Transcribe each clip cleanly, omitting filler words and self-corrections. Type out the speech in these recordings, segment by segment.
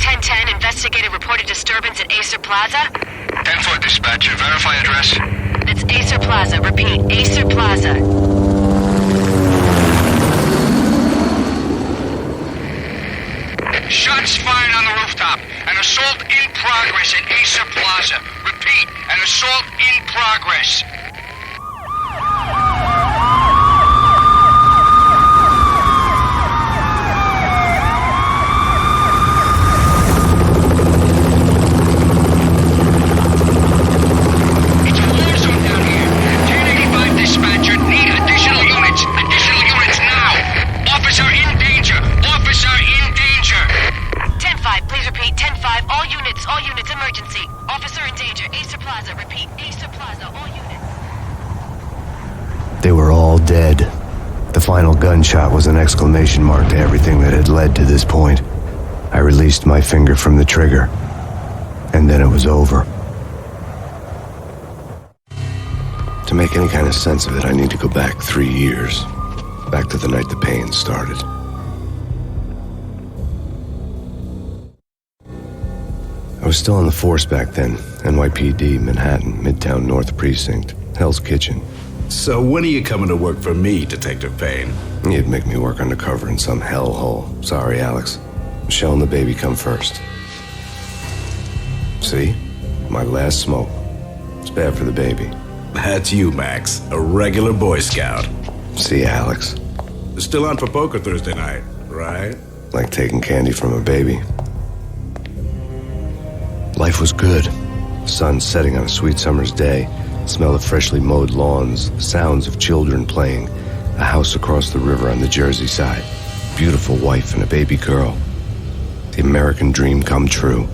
1010, investigator reported disturbance at Acer Plaza. 10-4 dispatcher, verify address. It's Acer Plaza, repeat, Acer Plaza. Shots fired on the rooftop. An assault in progress at Acer Plaza. Repeat, an assault in progress. It's a war zone down here. 1085 dispatcher, need additional units. Additional units now. Officer in danger. Officer in danger. 10-5, please repeat, 10-5, all units, emergency. Officer in danger, Acer Plaza, repeat, Acer Plaza, all units. They were all dead. The final gunshot was an exclamation mark to everything that had led to this point. I released my finger from the trigger, and then it was over. To make any kind of sense of it, I need to go back 3 years. Back to the night the Payne started. I was still on the force back then. NYPD, Manhattan, Midtown North Precinct, Hell's Kitchen. So when are you coming to work for me, Detective Payne? You'd make me work undercover in some hellhole. Sorry, Alex. Michelle and the baby come first. See? My last smoke. It's bad for the baby. That's you, Max. A regular Boy Scout. See, Alex. Still on for poker Thursday night, right? Like taking candy from a baby. Life was good. Sun setting on a sweet summer's day. Smell of freshly mowed lawns. The sounds of children playing. A house across the river on the Jersey side. Beautiful wife and a baby girl. The American dream come true.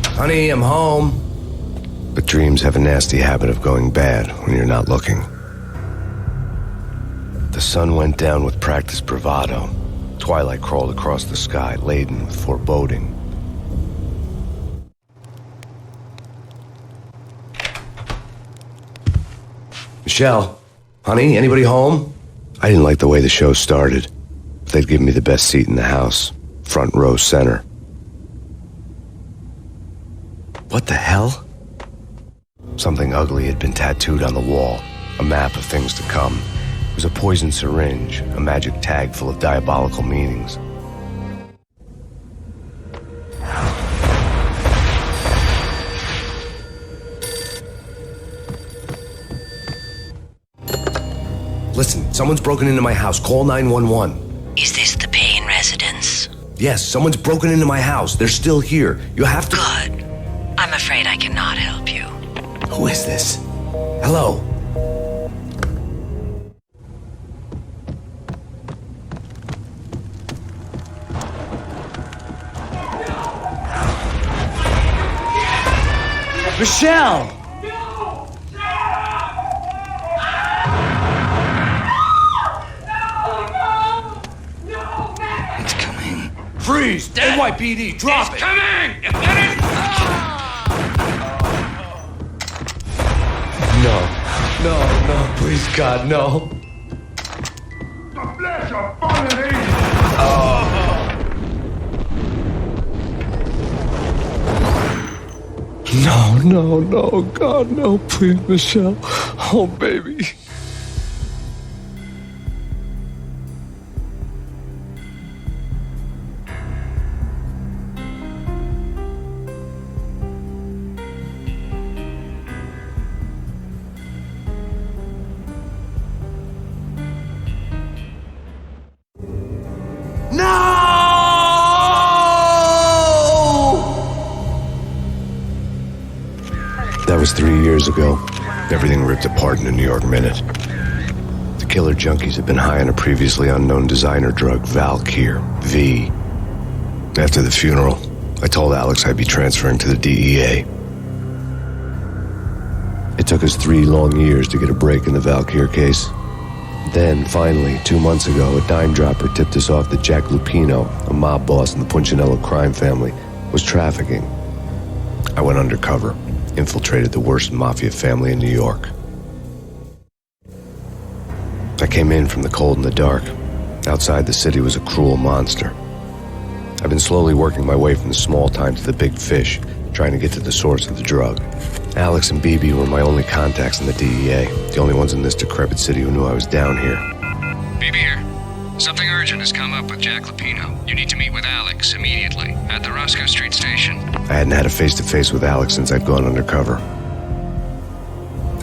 Honey, I'm home. But dreams have a nasty habit of going bad when you're not looking. The sun went down with practiced bravado. Twilight crawled across the sky, laden with foreboding. Michelle, honey, anybody home? I didn't like the way the show started. They'd give me the best seat in the house, front row center. What the hell? Something ugly had been tattooed on the wall, a map of things to come. It was a poison syringe, a magic tag full of diabolical meanings. Listen, someone's broken into my house. Call 911. Is this the Payne residence? Yes, someone's broken into my house. They're still here. You have to... Good. I'm afraid I cannot help you. Who is this? Hello? Michelle! It's coming. Freeze! NYPD, drop it! Coming! No, please, God, no. The flesh of fallen angels! No, God, no, please, Michelle. Oh, baby. That was 3 years ago. Everything ripped apart in a New York minute. The killer junkies had been high on a previously unknown designer drug, Valkyr, V. After the funeral, I told Alex I'd be transferring to the DEA. It took us 3 long years to get a break in the Valkyr case. Then, finally, 2 months ago, a dime dropper tipped us off that Jack Lupino, a mob boss in the Punchinello crime family, was trafficking. I went undercover, infiltrated the worst mafia family in New York. I came in from the cold and the dark. Outside, the city was a cruel monster. I've been slowly working my way from the small time to the big fish, trying to get to the source of the drug. Alex and BB were my only contacts in the DEA, the only ones in this decrepit city who knew I was down here. BB here. Something urgent has come up with Jack Lupino. You need to meet with Alex immediately at the Roscoe Street station. I hadn't had a face-to-face with Alex since I'd gone undercover.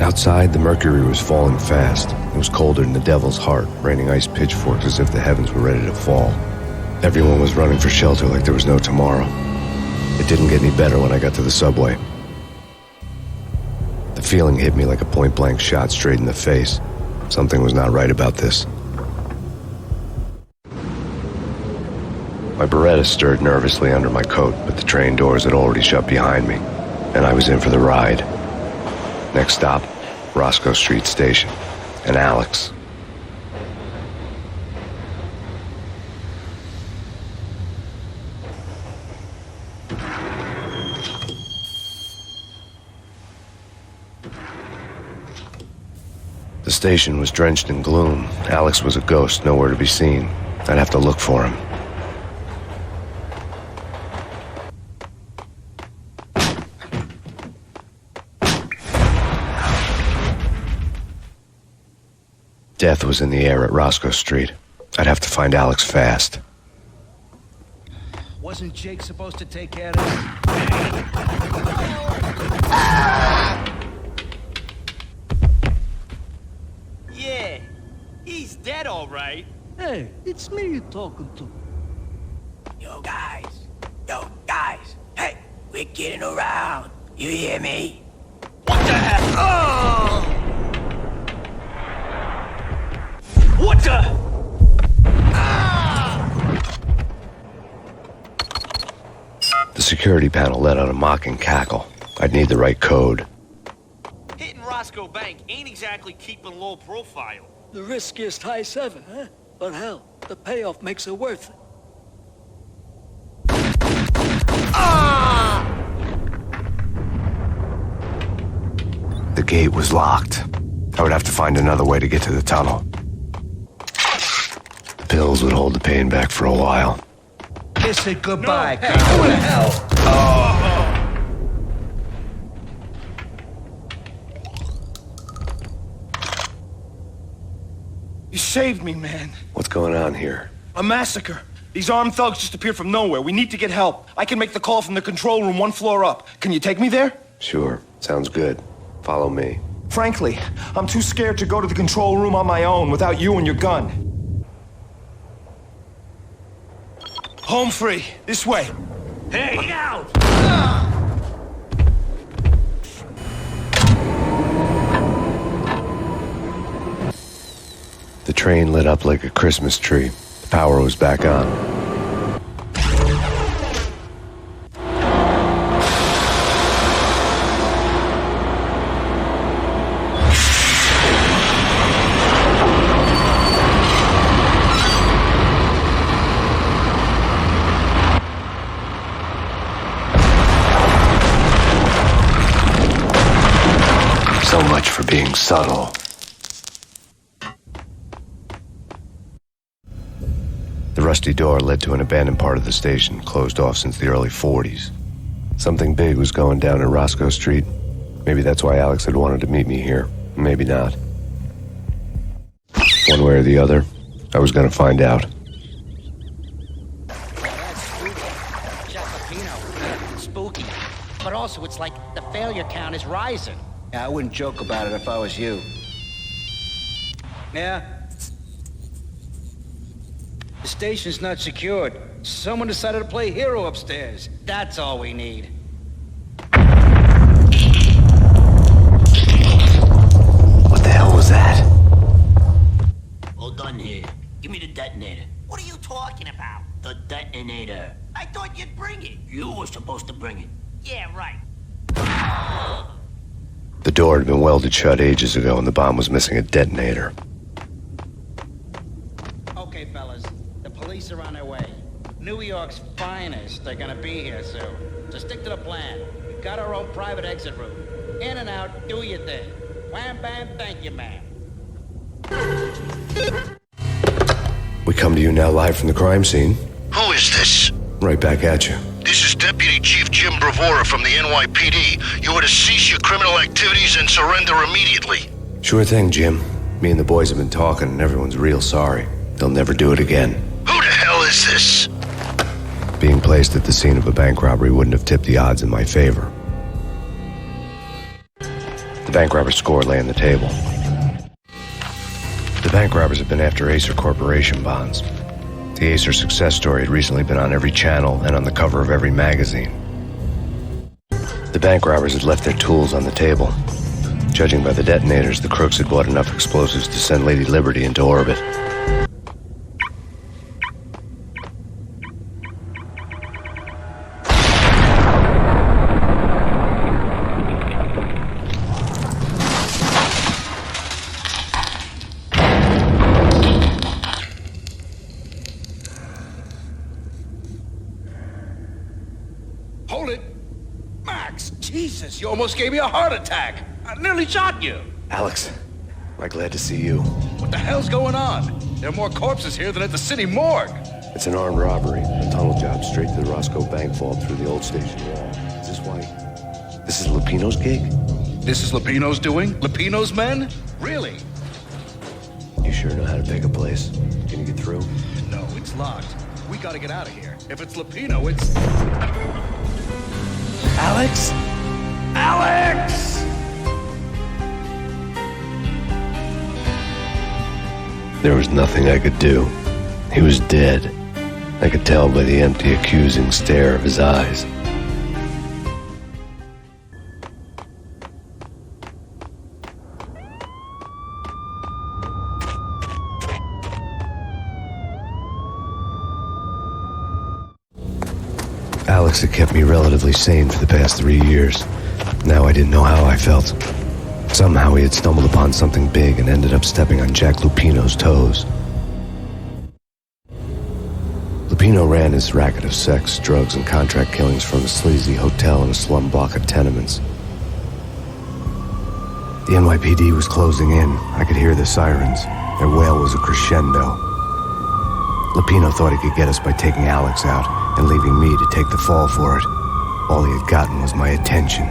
Outside, the mercury was falling fast. It was colder than the devil's heart, raining ice pitchforks as if the heavens were ready to fall. Everyone was running for shelter like there was no tomorrow. It didn't get any better when I got to the subway. The feeling hit me like a point-blank shot straight in the face. Something was not right about this. My Beretta stirred nervously under my coat, but the train doors had already shut behind me, and I was in for the ride. Next stop, Roscoe Street Station, and Alex. The station was drenched in gloom. Alex was a ghost, nowhere to be seen. I'd have to look for him. Death was in the air at Roscoe Street. I'd have to find Alex fast. Wasn't Jake supposed to take care of this? Yeah, he's dead all right. Hey, it's me you're talking to. Yo, guys. Hey, we're getting around. You hear me? What the hell? Oh! What the? The security panel let out a mocking cackle. I'd need the right code. Hitting Roscoe Bank ain't exactly keeping low profile. The riskiest high seven, huh? But hell, the payoff makes it worth it. The gate was locked. I would have to find another way to get to the tunnel. The pills would hold the pain back for a while. Kiss it goodbye. No, hey, what the hell? You saved me, man. What's going on here? A massacre. These armed thugs just appeared from nowhere. We need to get help. I can make the call from the control room 1 floor up. Can you take me there? Sure, sounds good. Follow me. Frankly, I'm too scared to go to the control room on my own without you and your gun. Home free. This way. Hey, look out! The train lit up like a Christmas tree. The power was back on. So much for being subtle. The rusty door led to an abandoned part of the station, closed off since the early 40s. Something big was going down at Roscoe Street. Maybe that's why Alex had wanted to meet me here. Maybe not. One way or the other, I was going to find out. Spooky. But also, it's like the failure count is rising. Yeah, I wouldn't joke about it if I was you. Yeah? The station's not secured. Someone decided to play hero upstairs. That's all we need. What the hell was that? All done here. Give me the detonator. What are you talking about? The detonator. I thought you'd bring it. You were supposed to bring it. Yeah, right. The door had been welded shut ages ago and the bomb was missing a detonator. Okay, fellas. The police are on their way. New York's finest are gonna be here soon. So stick to the plan. We've got our own private exit route. In and out, do your thing. Wham bam, thank you, ma'am. We come to you now live from the crime scene. Who is this? Right back at you. This is Deputy Chief Jim Bravura from the NYPD. You are to cease your criminal activities and surrender immediately. Sure thing, Jim. Me and the boys have been talking, and everyone's real sorry. They'll never do it again. Who the hell is this? Being placed at the scene of a bank robbery wouldn't have tipped the odds in my favor. The bank robber's score lay on the table. The bank robbers have been after Acer Corporation bonds. The Acer success story had recently been on every channel and on the cover of every magazine. The bank robbers had left their tools on the table. Judging by the detonators, the crooks had bought enough explosives to send Lady Liberty into orbit. Hold it! Max, Jesus, you almost gave me a heart attack. I nearly shot you. Alex, I'm glad to see you. What the hell's going on? There are more corpses here than at the city morgue. It's an armed robbery. A tunnel job straight to the Roscoe Bank vault through the old station wall. Is this why? This is Lupino's gig? This is Lupino's doing? Lupino's men? Really? You sure know how to pick a place. Can you get through? No, it's locked. We gotta get out of here. If it's Lupino, it's... Alex? Alex! There was nothing I could do. He was dead. I could tell by the empty, accusing stare of his eyes. Alex had kept me relatively sane for the past 3 years. Now I didn't know how I felt. Somehow he had stumbled upon something big and ended up stepping on Jack Lupino's toes. Lupino ran his racket of sex, drugs, and contract killings from a sleazy hotel in a slum block of tenements. The NYPD was closing in. I could hear the sirens. Their wail was a crescendo. Lupino thought he could get us by taking Alex out and leaving me to take the fall for it. All he had gotten was my attention.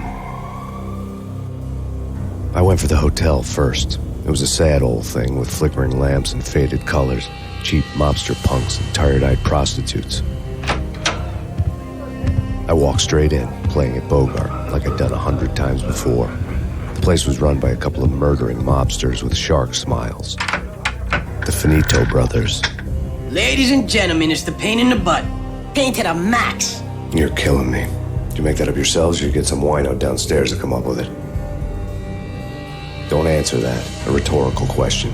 I went for the hotel first. It was a sad old thing with flickering lamps and faded colors, cheap mobster punks and tired-eyed prostitutes. I walked straight in, playing at Bogart, like I'd done 100 times before. The place was run by a couple of murdering mobsters with shark smiles. The Finito brothers. Ladies and gentlemen, it's the Payne in the butt. Payne to the max. You're killing me. Did you make that up yourselves, or you get some wino downstairs to come up with it? Don't answer that. A rhetorical question.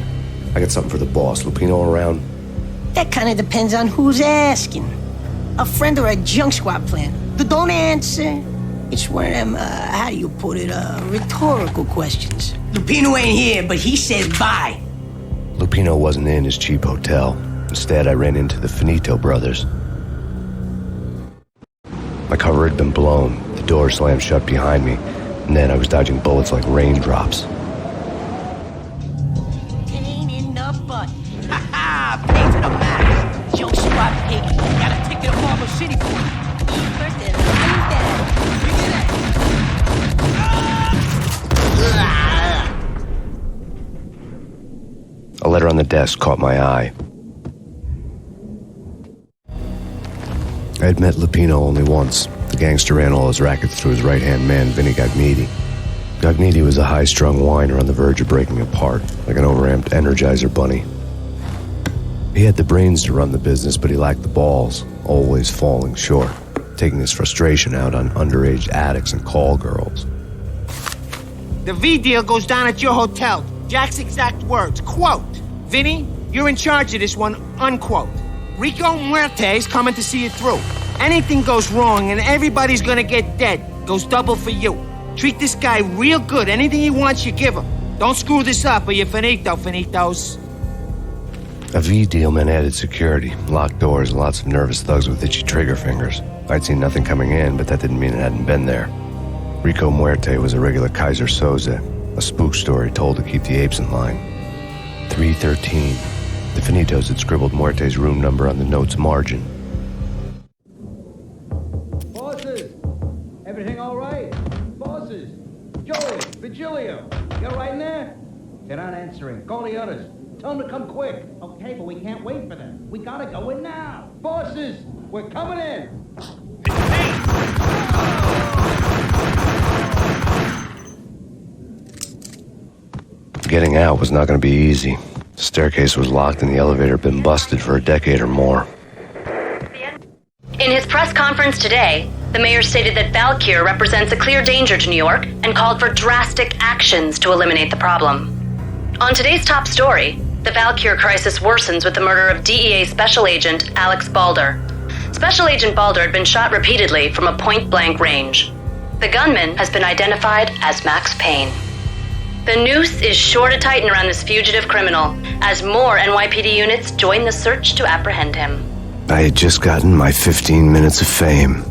I got something for the boss. Lupino around? That kind of depends on who's asking. A friend or a junk squad plan. Don't answer. It's one of them, how do you put it, rhetorical questions. Lupino ain't here, but he says bye. Lupino wasn't in his cheap hotel. Instead, I ran into the Finito brothers. My cover had been blown. The door slammed shut behind me, and then I was dodging bullets like raindrops. Payne in the butt. Ha ha! Payne to the max. Junk squad piggy. Got a ticket to Marble City for you. First and last down. A letter on the desk caught my eye. I had met Lupino only once. The gangster ran all his rackets through his right-hand man, Vinny Gagniti. Gagniti was a high-strung whiner on the verge of breaking apart, like an overamped Energizer bunny. He had the brains to run the business, but he lacked the balls, always falling short, taking his frustration out on underage addicts and call girls. The V deal goes down at your hotel. Jack's exact words, quote, "Vinny, you're in charge of this one," unquote. Rico Muerte's coming to see it through. Anything goes wrong and everybody's gonna get dead. Goes double for you. Treat this guy real good. Anything he wants, you give him. Don't screw this up or you're finito, finitos. A V deal meant added security, locked doors, and lots of nervous thugs with itchy trigger fingers. I'd seen nothing coming in, but that didn't mean it hadn't been there. Rico Muerte was a regular Kaiser Soze, a spook story told to keep the apes in line. 313. The Finitos had scribbled Muerte's room number on the note's margin. Virgilio, you're right in there? They're not answering. Call the others. Tell them to come quick. Okay, but we can't wait for them. We gotta go in now. Bosses, we're coming in. Getting out was not going to be easy. The staircase was locked and the elevator had been busted for a decade or more. In his press conference today, the mayor stated that Valkyr represents a clear danger to New York and called for drastic actions to eliminate the problem. On today's top story, the Valkyr crisis worsens with the murder of DEA Special Agent Alex Balder. Special Agent Balder had been shot repeatedly from a point-blank range. The gunman has been identified as Max Payne. The noose is sure to tighten around this fugitive criminal as more NYPD units join the search to apprehend him. I had just gotten my 15 minutes of fame.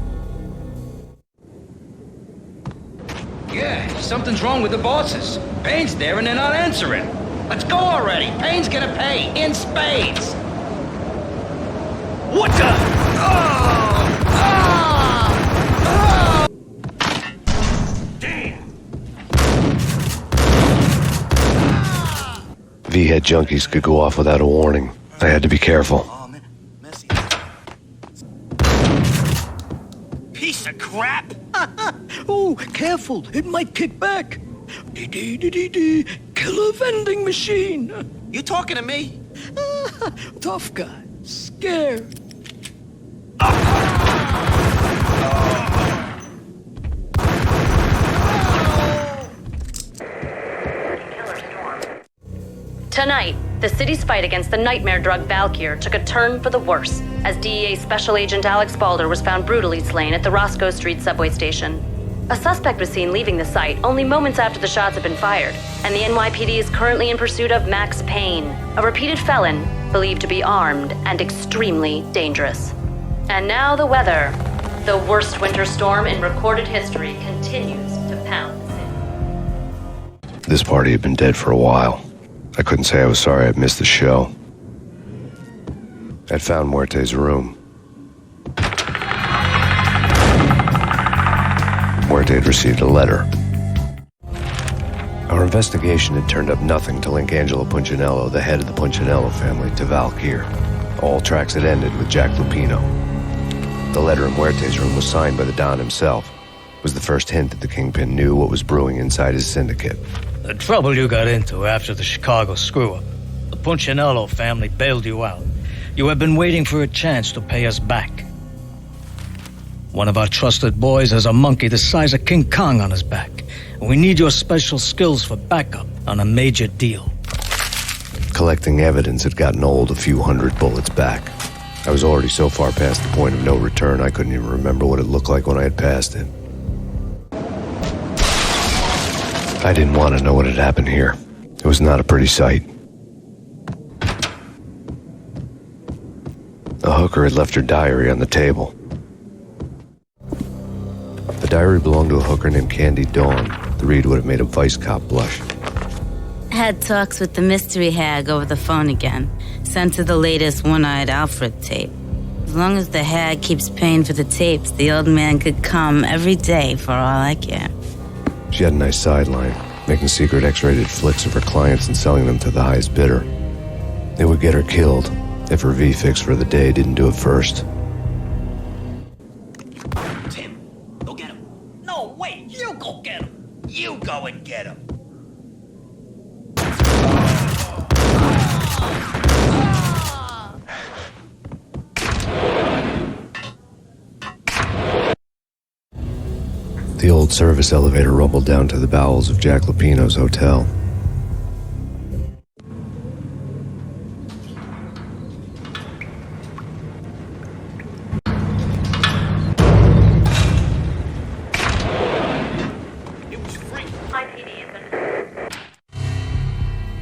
Yeah, something's wrong with the bosses. Payne's there and they're not answering. Let's go already. Payne's gonna pay in spades. What the? V-head junkies could go off without a warning. I had to be careful. Piece of crap! Oh, careful, it might kick back. Dee-dee-dee-dee-dee, killer vending machine. You talking to me? Tough guy, scared. Tonight, the city's fight against the nightmare drug Valkyr took a turn for the worse as DEA Special Agent Alex Balder was found brutally slain at the Roscoe Street subway station. A suspect was seen leaving the site only moments after the shots had been fired, and the NYPD is currently in pursuit of Max Payne, a repeated felon believed to be armed and extremely dangerous. And now the weather. The worst winter storm in recorded history continues to pound the city. This party had been dead for a while. I couldn't say I was sorry I'd missed the show. I'd found Muerte's room. Muerte had received a letter. Our investigation had turned up nothing to link Angelo Punchinello, the head of the Punchinello family, to Valkyr. All tracks had ended with Jack Lupino. The letter in Muerte's room was signed by the Don himself. It was the first hint that the Kingpin knew what was brewing inside his syndicate. The trouble you got into after the Chicago screw-up. The Punchinello family bailed you out. You have been waiting for a chance to pay us back. One of our trusted boys has a monkey the size of King Kong on his back. And we need your special skills for backup on a major deal. Collecting evidence had gotten old a few hundred bullets back. I was already so far past the point of no return I couldn't even remember what it looked like when I had passed it. I didn't want to know what had happened here. It was not a pretty sight. A hooker had left her diary on the table. The diary belonged to a hooker named Candy Dawn. The read would have made a vice cop blush. Had talks with the mystery hag over the phone again. Sent her the latest One-Eyed Alfred tape. As long as the hag keeps paying for the tapes, the old man could come every day for all I care. She had a nice sideline, making secret X-rated flicks of her clients and selling them to the highest bidder. It would get her killed if her V-fix for the day didn't do it first. Tim, go get him. No, wait, you go get him. You go and get him. The old service elevator rumbled down to the bowels of Jack Lupino's hotel.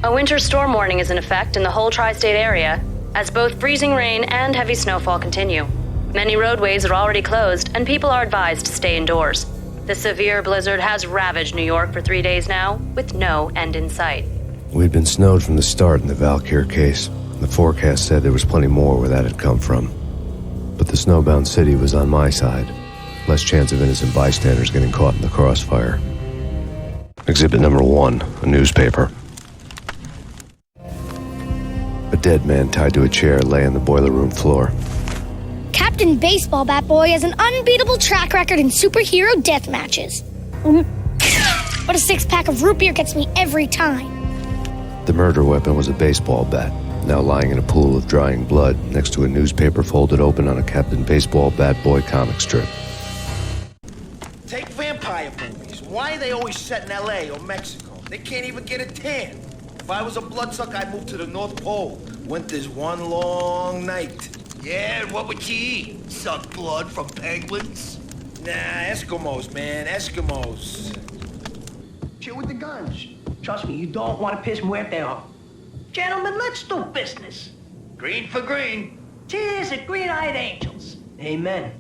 A winter storm warning is in effect in the whole tri-state area, as both freezing rain and heavy snowfall continue. Many roadways are already closed, and people are advised to stay indoors. The severe blizzard has ravaged New York for 3 days now, with no end in sight. We'd been snowed from the start in the Valkyr case. The forecast said there was plenty more where that had come from. But the snowbound city was on my side. Less chance of innocent bystanders getting caught in the crossfire. Exhibit number 1, a newspaper. A dead man tied to a chair lay on the boiler room floor. Captain Baseball Bat Boy has an unbeatable track record in superhero death matches. But a 6-pack of root beer gets me every time. The murder weapon was a baseball bat, now lying in a pool of drying blood next to a newspaper folded open on a Captain Baseball Bat Boy comic strip. Take vampire movies. Why are they always set in L.A. or Mexico? They can't even get a tan. If I was a bloodsucker, I'd move to the North Pole. Winter's one long night. Yeah, and what would you eat? Suck blood from penguins? Nah, Eskimos, man, Eskimos. Chill with the guns. Trust me, you don't want to piss Muerte off. Gentlemen, let's do business. Green for green. Cheers at Green-Eyed Angels. Amen.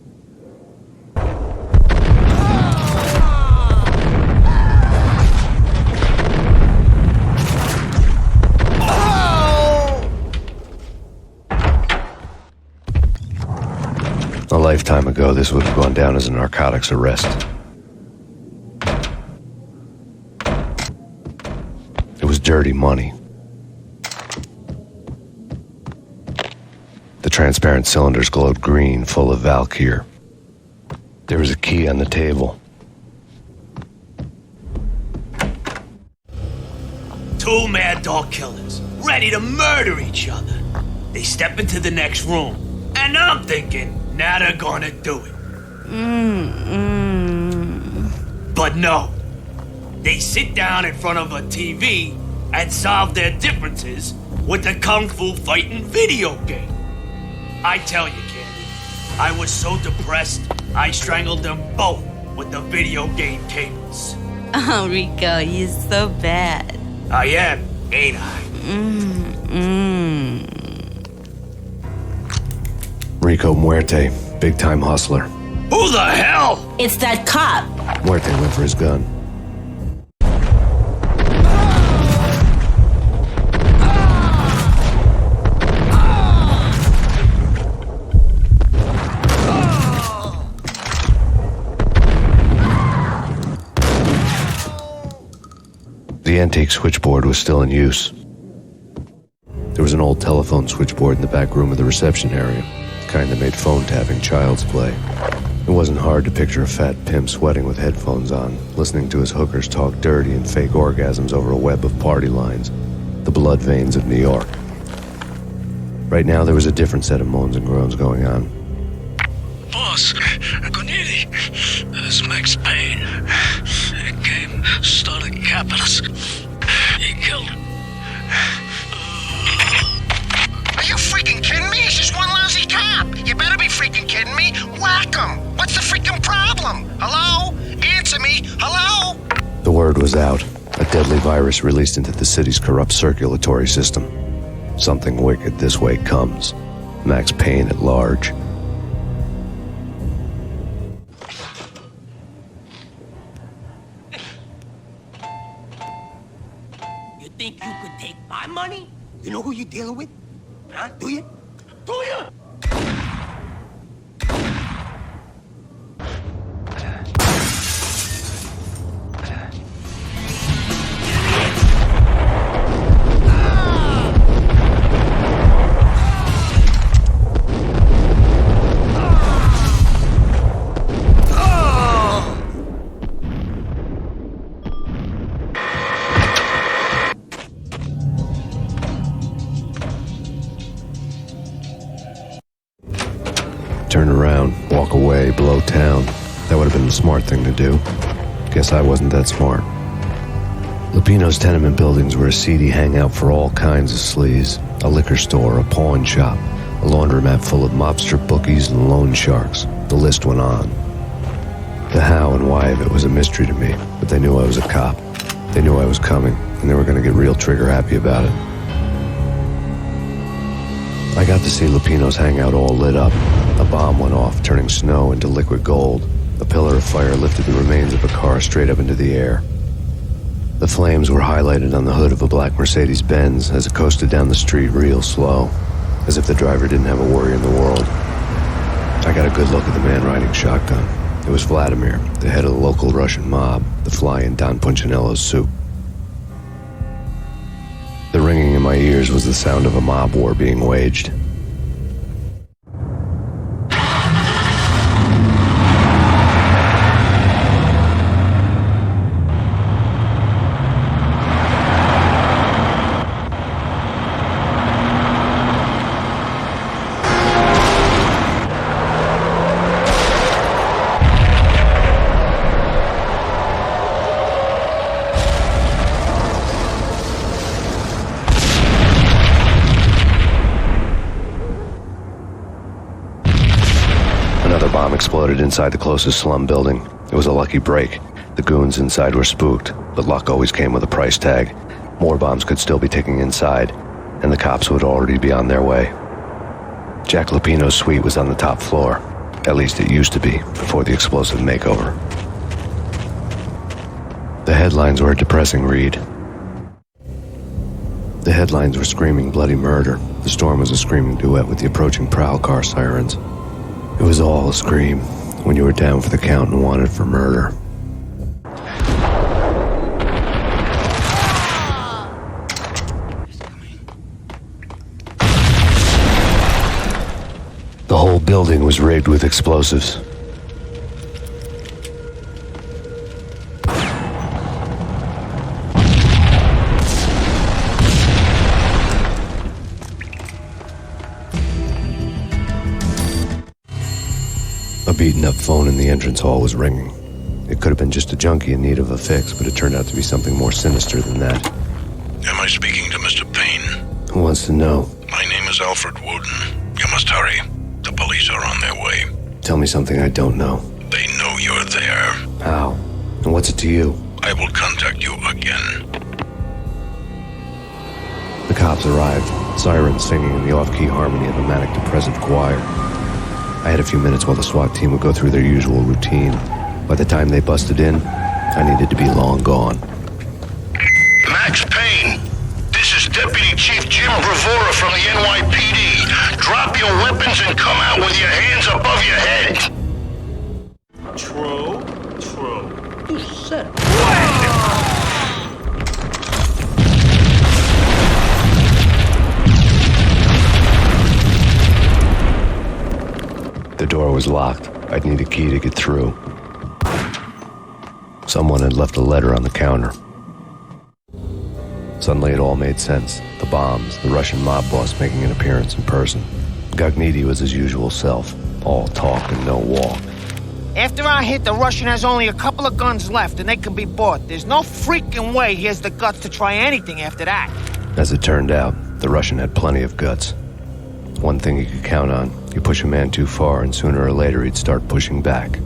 A lifetime ago, this would have gone down as a narcotics arrest. It was dirty money. The transparent cylinders glowed green, full of Valkyr. There was a key on the table. Two mad dog killers, ready to murder each other. They step into the next room, and I'm thinking, now they're gonna do it. But no. They sit down in front of a TV and solve their differences with the Kung Fu fighting video game. I tell you, Candy, I was so depressed, I strangled them both with the video game cables. Oh, Rico, you're so bad. I am, ain't I? Rico Muerte, big-time hustler. Who the hell? It's that cop. Muerte went for his gun. The antique switchboard was still in use. There was an old telephone switchboard in the back room of the reception area, the kind that made phone tapping child's play. It wasn't hard to picture a fat pimp sweating with headphones on, listening to his hookers talk dirty and fake orgasms over a web of party lines, the blood veins of New York. Right now, there was a different set of moans and groans going on. Boss, Cornelia, this Max Payne. He came, started capping us. He killed him. Are you freaking kidding me? He's just one lousy cop. You better be freaking kidding me. Whack him. What's the freaking problem? Hello? Answer me. Hello? The word was out. A deadly virus released into the city's corrupt circulatory system. Something wicked this way comes. Max Payne at large. You think you could take my money? You know who you're dealing with? Huh? Do you? Do you? Turn around, walk away, blow town. That would have been the smart thing to do. Guess I wasn't that smart. Lupino's tenement buildings were a seedy hangout for all kinds of sleaze. A liquor store, a pawn shop, a laundromat full of mobster bookies and loan sharks. The list went on. The how and why of it was a mystery to me, but they knew I was a cop. They knew I was coming, and they were going to get real trigger-happy about it. I got to see Lupino's hangout all lit up. A bomb went off, turning snow into liquid gold. A pillar of fire lifted the remains of a car straight up into the air. The flames were highlighted on the hood of a black Mercedes-Benz as it coasted down the street real slow, as if the driver didn't have a worry in the world. I got a good look at the man riding shotgun. It was Vladimir, the head of the local Russian mob, the fly in Don Punchinello's soup. The ringing in my ears was the sound of a mob war being waged. Exploded inside the closest slum building. It was a lucky break. The goons inside were spooked, but luck always came with a price tag. More bombs could still be ticking inside, and the cops would already be on their way. Jack Lupino's suite was on the top floor. At least it used to be, before the explosive makeover. The headlines were a depressing read. The headlines were screaming bloody murder. The storm was a screaming duet with the approaching prowl car sirens. It was all a scream when you were down for the count and wanted for murder. The whole building was rigged with explosives. A beaten-up phone in the entrance hall was ringing. It could have been just a junkie in need of a fix, but it turned out to be something more sinister than that. Am I speaking to Mr. Payne? Who wants to know? My name is Alfred Woden. You must hurry. The police are on their way. Tell me something I don't know. They know you're there. How? And what's it to you? I will contact you again. The cops arrived, sirens singing in the off-key harmony of a manic-depressive choir. I had a few minutes while the SWAT team would go through their usual routine. By the time they busted in, I needed to be long gone. Max Payne, this is Deputy Chief Jim Bravura from the NYPD. Drop your weapons and come out with your hands above your head. True. You said The door was locked. I'd need a key to get through. Someone had left a letter on the counter. Suddenly it all made sense. The bombs, the Russian mob boss making an appearance in person. Gagniti was his usual self. All talk and no walk. After our hit, the Russian has only a couple of guns left and they can be bought. There's no freaking way he has the guts to try anything after that. As it turned out, the Russian had plenty of guts. One thing you could count on, you push a man too far and sooner or later he'd start pushing back.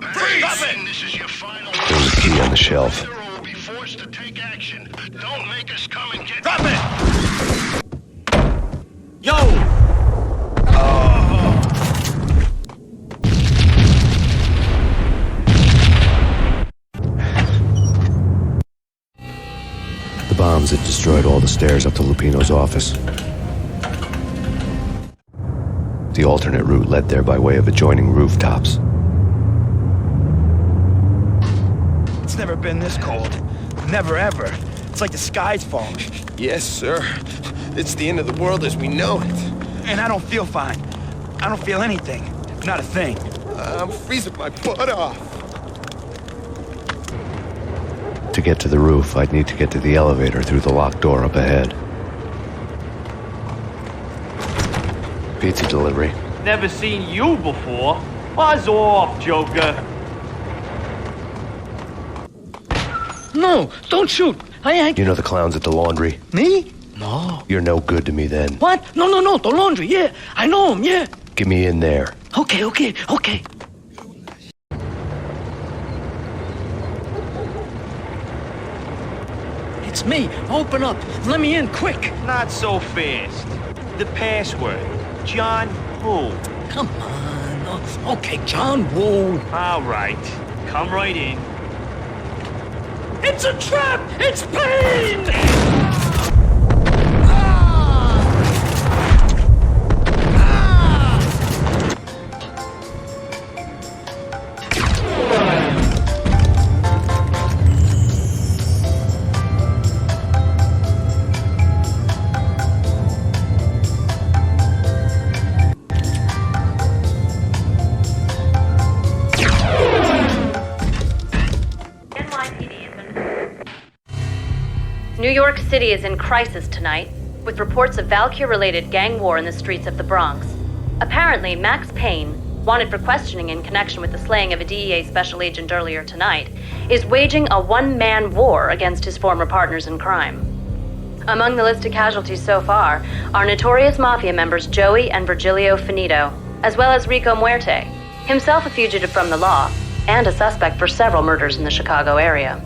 Freeze! This is your final. There was a key on the shelf. Will be forced to take action. Don't make us come and get. Drop it! Yo! The bombs had destroyed all the stairs up to Lupino's office. The alternate route led there by way of adjoining rooftops. It's never been this cold. Never ever. It's like the sky's falling. Yes, sir. It's the end of the world as we know it. And I don't feel fine. I don't feel anything. Not a thing. I'm freezing my butt off. To get to the roof, I'd need to get to the elevator through the locked door up ahead. Pizza delivery. Never seen you before. Buzz off, Joker. No, don't shoot. You know the clowns at the laundry? Me? No. You're no good to me then. What? No, the laundry, yeah. I know him, yeah. Get me in there. Okay. It's me. Open up. Let me in, quick. Not so fast. The password. John Woo. Come on. Okay, John Woo. All right. Come right in. It's a trap! It's Payne! York City is in crisis tonight, with reports of Valkyr-related gang war in the streets of the Bronx. Apparently, Max Payne, wanted for questioning in connection with the slaying of a DEA special agent earlier tonight, is waging a one-man war against his former partners in crime. Among the list of casualties so far are notorious mafia members Joey and Virgilio Finito, as well as Rico Muerte, himself a fugitive from the law, and a suspect for several murders in the Chicago area.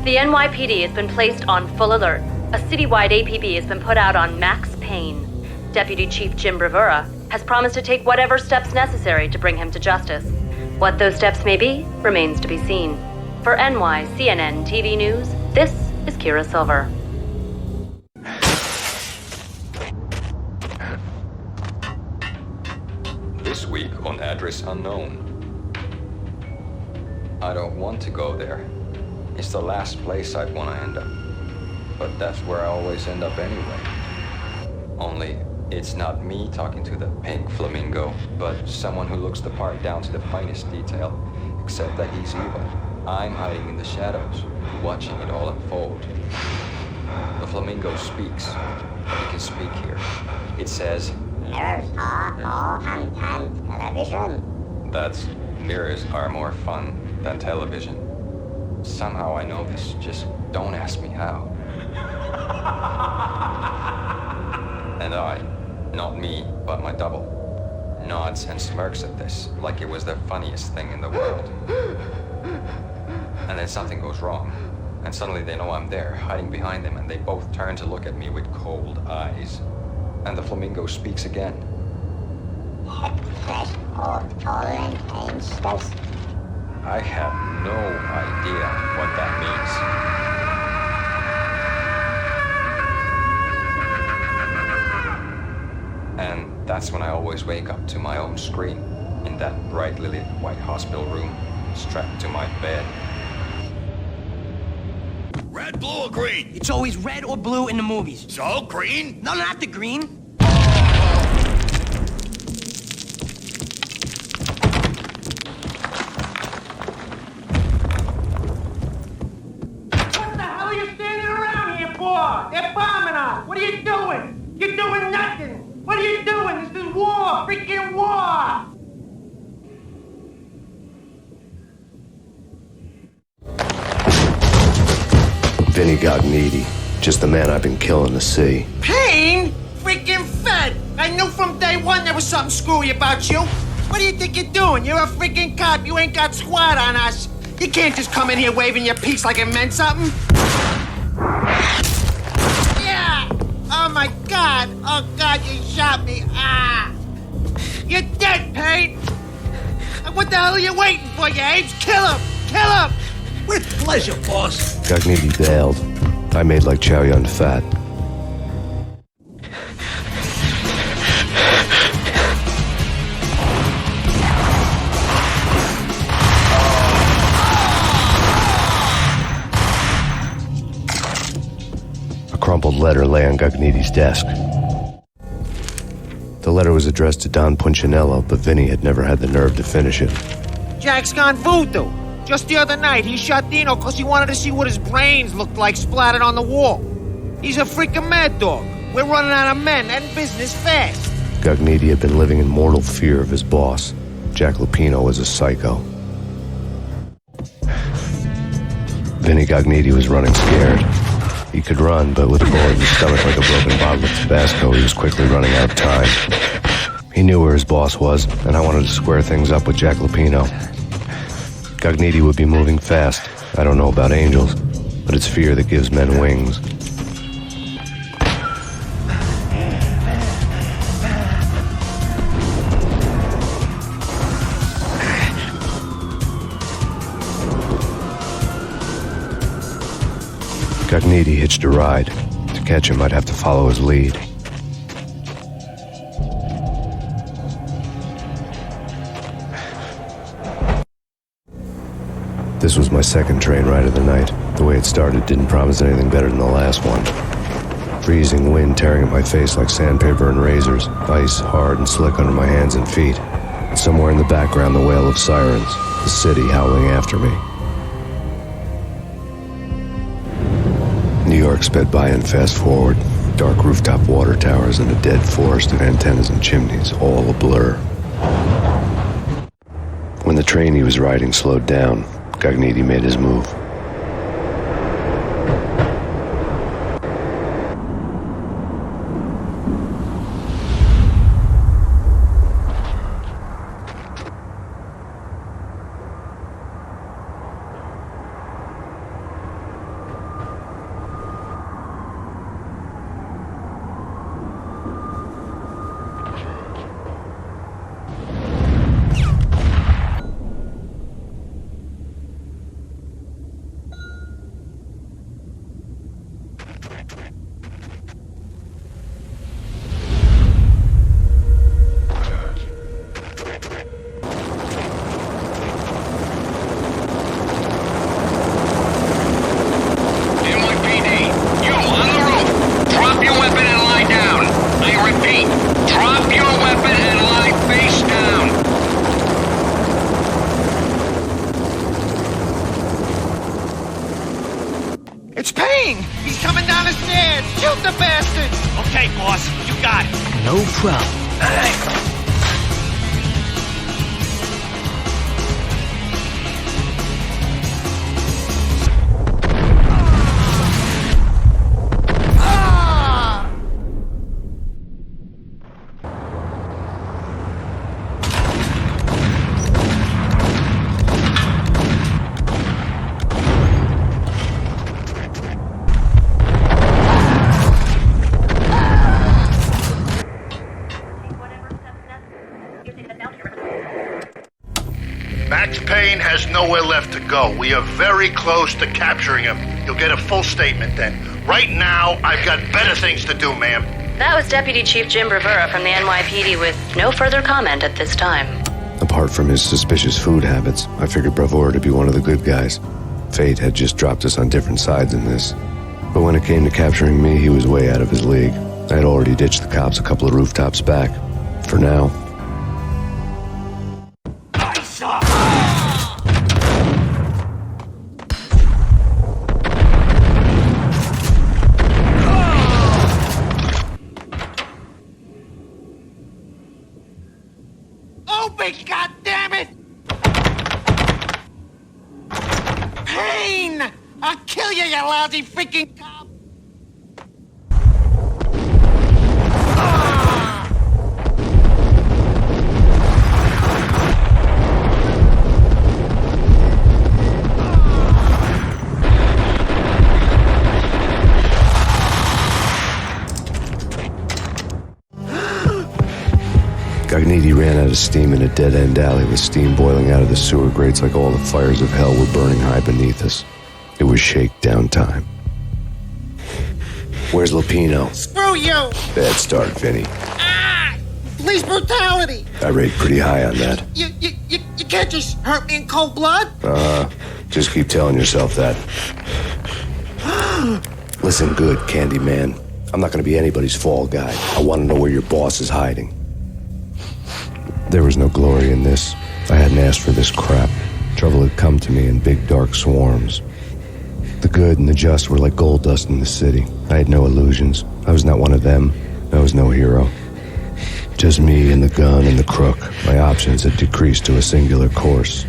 The NYPD has been placed on full alert. A citywide APB has been put out on Max Payne. Deputy Chief Jim Bravura has promised to take whatever steps necessary to bring him to justice. What those steps may be remains to be seen. For NYCNN TV News, this is Kira Silver. This week on Address Unknown. I don't want to go there. It's the last place I'd want to end up. But that's where I always end up anyway. Only, it's not me talking to the pink flamingo, but someone who looks the part down to the finest detail, except that he's evil. I'm hiding in the shadows, watching it all unfold. The flamingo speaks, but he can speak here. It says, "Mirrors are more fun than television." That's, mirrors are more fun than television. Somehow I know this, just don't ask me how. And I, not me, but my double, nods and smirks at this like it was the funniest thing in the world. And then something goes wrong, and suddenly they know I'm there, hiding behind them, and they both turn to look at me with cold eyes. And the flamingo speaks again. I have no idea what that means. And that's when I always wake up to my own scream, in that brightly lit white hospital room, strapped to my bed. Red, blue, or green? It's always red or blue in the movies. So, green? No, not the green. What the hell are you standing around here for? They're bombing us. What are you doing? You're doing nothing. What are you doing? This is war. Freaking war. Vinny Gognitti, just the man I've been killing to see. Payne? Freaking fed. I knew from day one there was something screwy about you. What do you think you're doing? You're a freaking cop. You ain't got squad on us. You can't just come in here waving your piece like it meant something. Yeah. Oh, my God. Oh, God, you shot me. Ah. You're dead, Payne. What the hell are you waiting for, you apes? Kill him. Kill him. With pleasure, boss. Gognitti bailed. I made like Chow Yun Fat. A crumpled letter lay on Gognitti's desk. The letter was addressed to Don Punchinello, but Vinny had never had the nerve to finish it. Jack's gone voodoo. Just the other night, he shot Dino because he wanted to see what his brains looked like splattered on the wall. He's a freaking mad dog. We're running out of men and business fast. Gognitti had been living in mortal fear of his boss. Jack Lupino was a psycho. Vinny Gognitti was running scared. He could run, but with a bullet in his stomach like a broken bottle of Tabasco, he was quickly running out of time. He knew where his boss was, and I wanted to square things up with Jack Lupino. Gognitti would be moving fast. I don't know about angels, but it's fear that gives men wings. Gognitti hitched a ride. To catch him, I'd have to follow his lead. This was my second train ride of the night. The way it started didn't promise anything better than the last one. Freezing wind tearing at my face like sandpaper and razors, ice hard and slick under my hands and feet. And somewhere in the background, the wail of sirens, the city howling after me. New York sped by and fast forward. Dark rooftop water towers and a dead forest of antennas and chimneys, all a blur. When the train he was riding slowed down, Gognitti made his move. It's Payne! He's coming down the stairs! Shoot the bastard! Okay, boss, you got it. No problem. Max Payne has nowhere left to go. We are very close to capturing him. You'll get a full statement then. Right now, I've got better things to do, ma'am. That was Deputy Chief Jim Bravura from the NYPD with no further comment at this time. Apart from his suspicious food habits, I figured Bravura to be one of the good guys. Fate had just dropped us on different sides in this. But when it came to capturing me, he was way out of his league. I had already ditched the cops a couple of rooftops back. For now. Open, goddammit! Payne! I'll kill you, you lousy freaking cop! Gognitti ran out of steam in a dead-end alley with steam boiling out of the sewer grates like all the fires of hell were burning high beneath us. It was shakedown time. Where's Lupino? Screw you! Bad start, Vinny. Police brutality! I rate pretty high on that. You can't just hurt me in cold blood? Just keep telling yourself that. Listen good, Candyman. I'm not gonna be anybody's fall guy. I want to know where your boss is hiding. There was no glory in this. I hadn't asked for this crap. Trouble had come to me in big dark swarms. The good and the just were like gold dust in the city. I had no illusions. I was not one of them. I was no hero. Just me and the gun and the crook. My options had decreased to a singular course.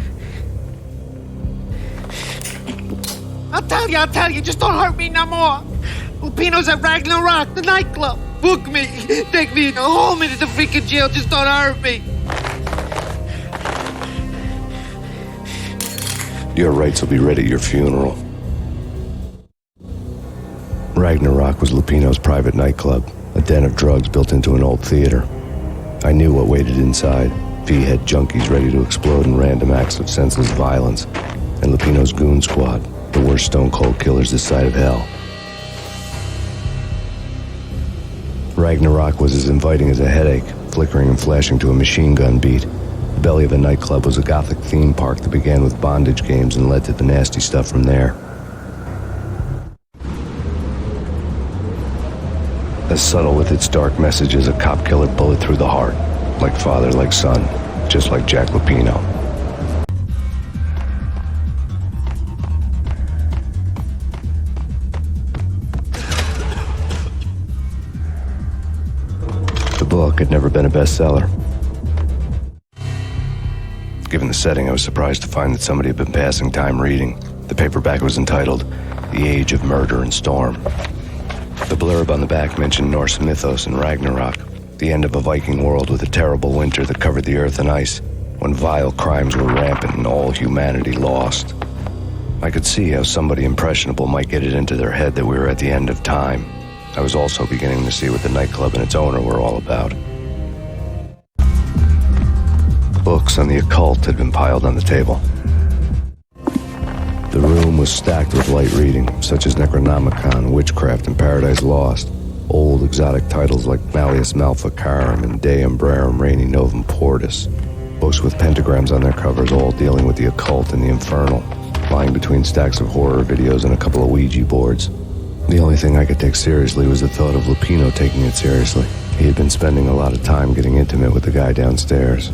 I'll tell you, just don't hurt me no more. Lupino's at Ragnarok, the nightclub. Book me, take me, hold me to the freaking jail, just don't hurt me. Your rights will be read at your funeral. Ragnarok was Lupino's private nightclub, a den of drugs built into an old theater. I knew what waited inside. V had junkies ready to explode in random acts of senseless violence, and Lupino's goon squad, the worst stone-cold killers this side of hell. Ragnarok was as inviting as a headache, flickering and flashing to a machine gun beat. The belly of the nightclub was a gothic theme park that began with bondage games and led to the nasty stuff from there. As subtle with its dark message as a cop killer bullet through the heart. Like father, like son, just like Jack Lupino. had never been a bestseller. Given the setting, I was surprised to find that somebody had been passing time reading. The paperback was entitled The Age of Murder and Storm. The blurb on the back mentioned Norse mythos and Ragnarok, the end of a Viking world with a terrible winter that covered the earth in ice, when vile crimes were rampant and all humanity lost. I could see how somebody impressionable might get it into their head that we were at the end of time. I was also beginning to see what the nightclub and its owner were all about. Books on the occult had been piled on the table. The room was stacked with light reading, such as Necronomicon, Witchcraft, and Paradise Lost. Old exotic titles like Malleus Maleficarum and De Umbrarum Reini Novum Portis. Books with pentagrams on their covers, all dealing with the occult and the infernal, lying between stacks of horror videos and a couple of Ouija boards. The only thing I could take seriously was the thought of Lupino taking it seriously. He had been spending a lot of time getting intimate with the guy downstairs.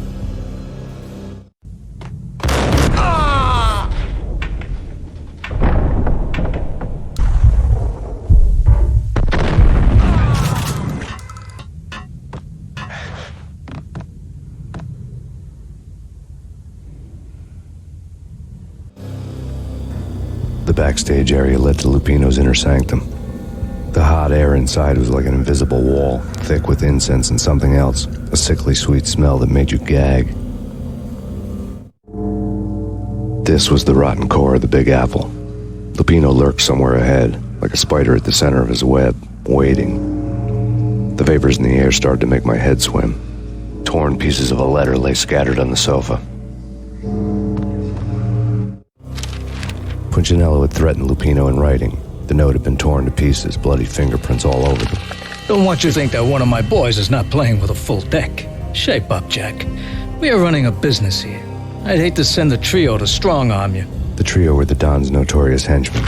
The backstage area led to Lupino's inner sanctum. The hot air inside was like an invisible wall, thick with incense and something else, a sickly sweet smell that made you gag. This was the rotten core of the Big Apple. Lupino lurked somewhere ahead, like a spider at the center of his web, waiting. The vapors in the air started to make my head swim. Torn pieces of a letter lay scattered on the sofa. Punchinello had threatened Lupino in writing. The note had been torn to pieces, bloody fingerprints all over them. Don't want you to think that one of my boys is not playing with a full deck. Shape up, Jack. We are running a business here. I'd hate to send the trio to strong-arm you. The trio were the Don's notorious henchmen.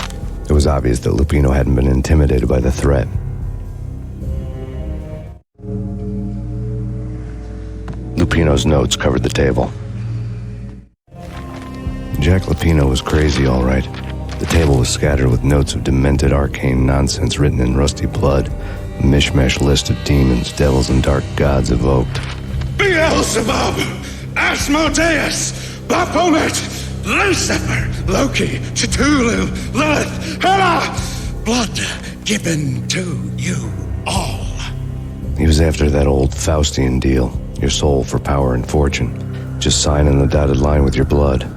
It was obvious that Lupino hadn't been intimidated by the threat. Lupino's notes covered the table. Jack Lupino was crazy, all right. The table was scattered with notes of demented arcane nonsense written in rusty blood, a mishmash list of demons, devils, and dark gods evoked. Beelzebub, Asmodeus, Baphomet, Lucifer, Loki, Cthulhu, Lilith, Hela, blood given to you all. He was after that old Faustian deal, your soul for power and fortune. Just sign on the dotted line with your blood.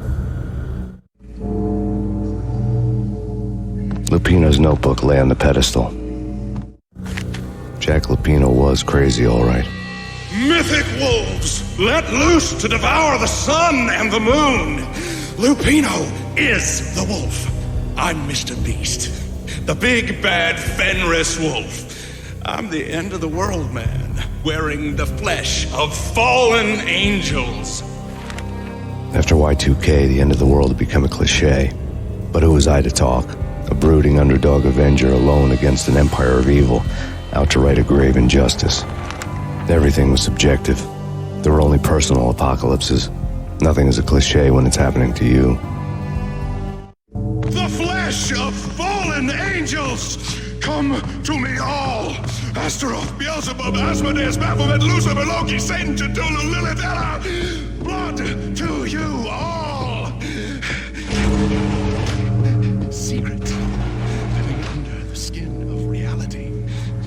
Lupino's notebook lay on the pedestal. Jack Lupino was crazy, all right. Mythic wolves, let loose to devour the sun and the moon. Lupino is the wolf. I'm Mr. Beast, the big bad Fenris wolf. I'm the end of the world man, wearing the flesh of fallen angels. After Y2K, the end of the world had become a cliche. But who was I to talk? A brooding underdog avenger alone against an empire of evil, out to right a grave injustice. Everything was subjective. There were only personal apocalypses. Nothing is a cliche when it's happening to you. The flesh of fallen angels! Come to me all! Astaroth, Beelzebub, Asmodeus, Baphomet, Lucifer, Loki, Satan, Cthulhu, Lilith, Hela! Blood to you all! Secret. Living under the skin of reality.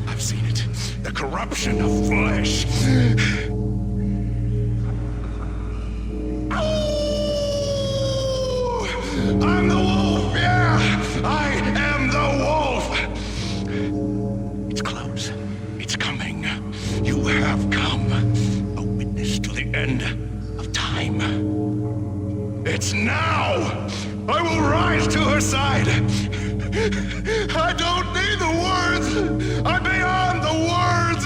I've seen it. The corruption of flesh. I'm the wolf, yeah! I am the wolf! It's close. It's coming. You have come. A witness to the end of time. It's now! I will rise to her side! I don't need the words! I'm beyond the words!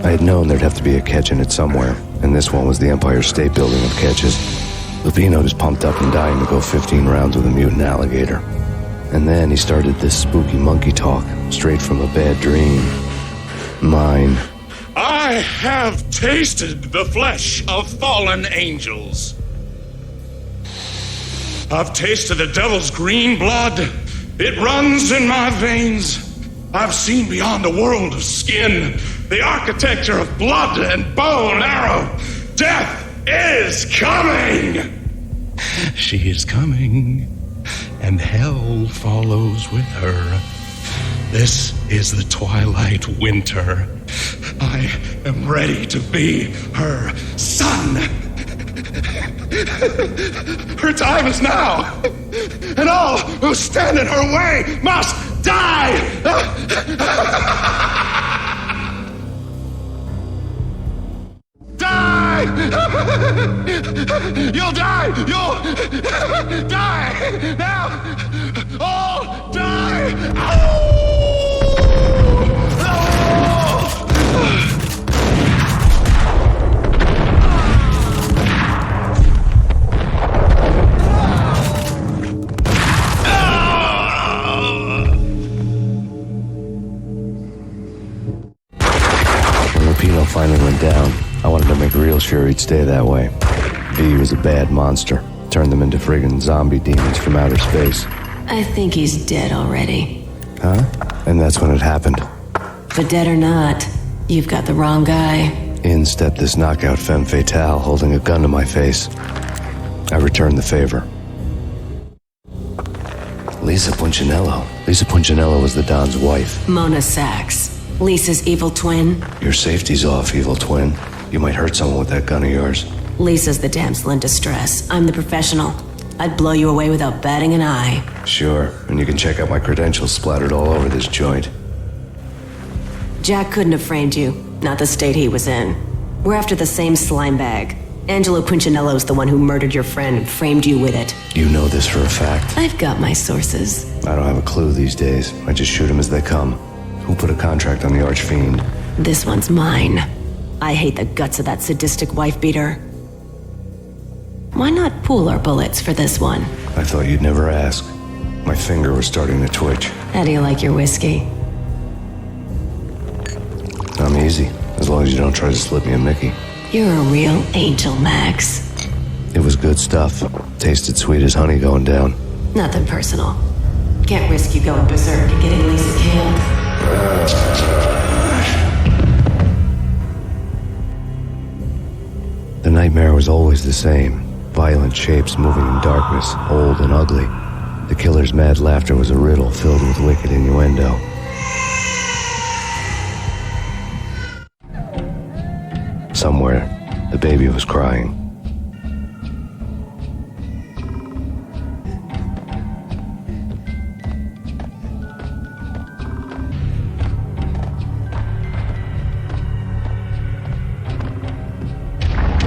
I had known there'd have to be a catch in it somewhere, and this one was the Empire State Building of catches. Lupino was pumped up and dying to go 15 rounds with a mutant alligator. And then he started this spooky monkey talk, straight from a bad dream. Mine. I have tasted the flesh of fallen angels. I've tasted the devil's green blood. It runs in my veins. I've seen beyond a world of skin, the architecture of blood and bow and arrow. Death is coming! She is coming, and hell follows with her. This is the twilight winter. I am ready to be her son. Her time is now, and all who stand in her way must die! Die! You'll die! You'll die! Now! All die! Lupino finally went down. I wanted to make real sure he'd stay that way. V was a bad monster. Turned them into friggin' zombie demons from outer space. I think he's dead already. Huh? And that's when it happened. But dead or not, you've got the wrong guy. In stepped this knockout femme fatale holding a gun to my face. I returned the favor. Lisa Punchinello. Lisa Punchinello was the Don's wife. Mona Sachs. Lisa's evil twin. Your safety's off, evil twin. You might hurt someone with that gun of yours. Lisa's the damsel in distress. I'm the professional. I'd blow you away without batting an eye. Sure, and you can check out my credentials splattered all over this joint. Jack couldn't have framed you. Not the state he was in. We're after the same slime bag. Angelo Punchinello's the one who murdered your friend and framed you with it. You know this for a fact. I've got my sources. I don't have a clue these days. I just shoot them as they come. Who put a contract on the archfiend? This one's mine. I hate the guts of that sadistic wife-beater. Why not pool our bullets for this one? I thought you'd never ask. My finger was starting to twitch. How do you like your whiskey? I'm easy, as long as you don't try to slip me a Mickey. You're a real angel, Max. It was good stuff. Tasted sweet as honey going down. Nothing personal. Can't risk you going berserk and getting Lisa killed. The nightmare was always the same. Violent shapes moving in darkness, old and ugly. The killer's mad laughter was a riddle filled with wicked innuendo. Somewhere, the baby was crying.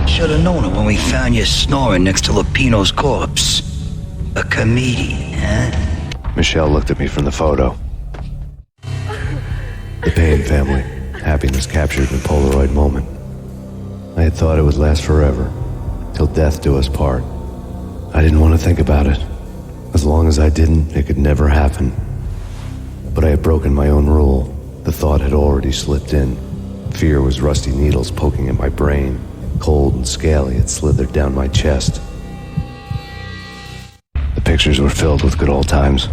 Should have known it when we found you snoring next to Lupino's corpse. A comedian, huh? Michelle looked at me from the photo. The Payne family. Happiness captured in a Polaroid moment. I had thought it would last forever, till death do us part. I didn't want to think about it. As long as I didn't, it could never happen. But I had broken my own rule. The thought had already slipped in. Fear was rusty needles poking at my brain. Cold and scaly, it slithered down my chest. The pictures were filled with good old times.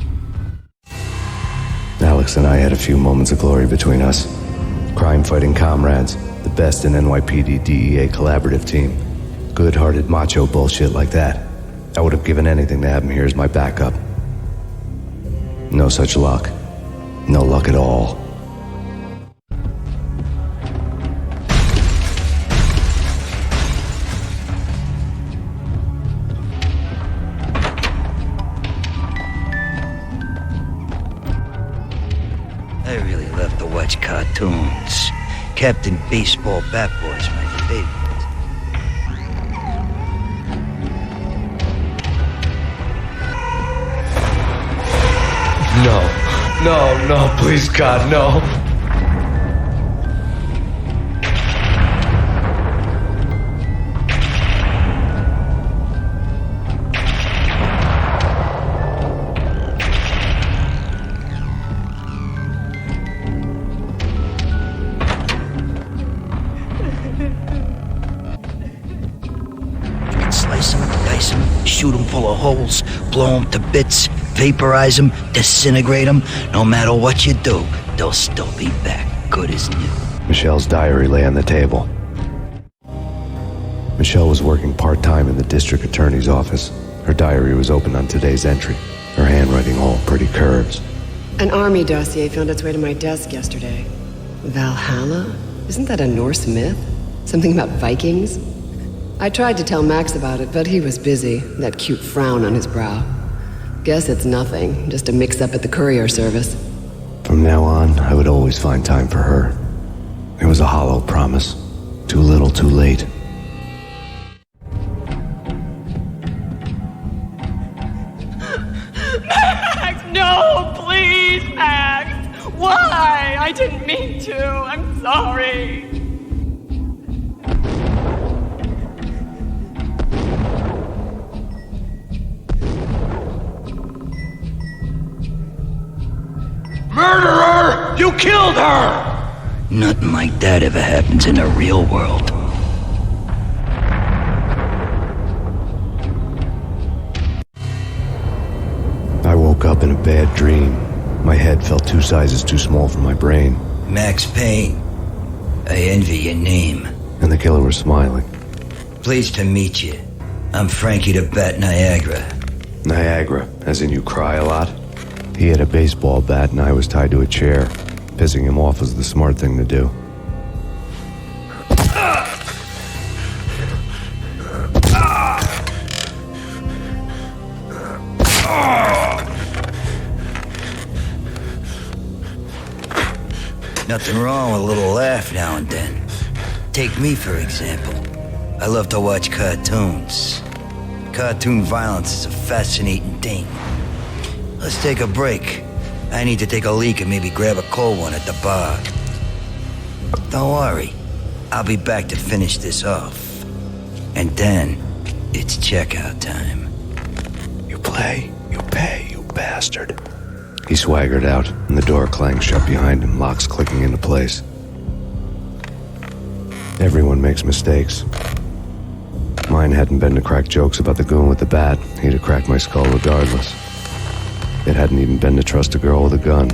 Alex and I had a few moments of glory between us. Crime-fighting comrades, the best in NYPD DEA collaborative team. Good-hearted macho bullshit like that. I would have given anything to have him here as my backup. No such luck. No luck at all. I really love to watch cartoons. Captain Baseball Bat Boy's my favorite. No, please, God, no. Slice him, dice him, shoot him full of holes, blow him to bits, vaporize them, disintegrate them, no matter what you do, they'll still be back, good as new. Michelle's diary lay on the table. Michelle was working part-time in the district attorney's office. Her diary was open on today's entry, her handwriting all pretty curves. An army dossier found its way to my desk yesterday. Valhalla? Isn't that a Norse myth? Something about Vikings? I tried to tell Max about it, but he was busy, that cute frown on his brow. Guess it's nothing, just a mix-up at the courier service. From now on, I would always find time for her. It was a hollow promise. Too little, too late. Max, no, please, Max. Why? I didn't mean to. I'm sorry. Murderer! You killed her! Nothing like that ever happens in the real world. I woke up in a bad dream. My head felt 2 sizes too small for my brain. Max Payne. I envy your name. And the killer was smiling. Pleased to meet you. I'm Frankie the Bat Niagara. Niagara, as in you cry a lot? He had a baseball bat and I was tied to a chair. Pissing him off was the smart thing to do. Nothing wrong with a little laugh now and then. Take me, for example. I love to watch cartoons. Cartoon violence is a fascinating thing. Let's take a break. I need to take a leak and maybe grab a cold one at the bar. Don't worry. I'll be back to finish this off. And then, it's checkout time. You play, you pay, you bastard. He swaggered out, and the door clanged shut behind him, locks clicking into place. Everyone makes mistakes. Mine hadn't been to crack jokes about the goon with the bat. He'd have cracked my skull regardless. It hadn't even been to trust a girl with a gun.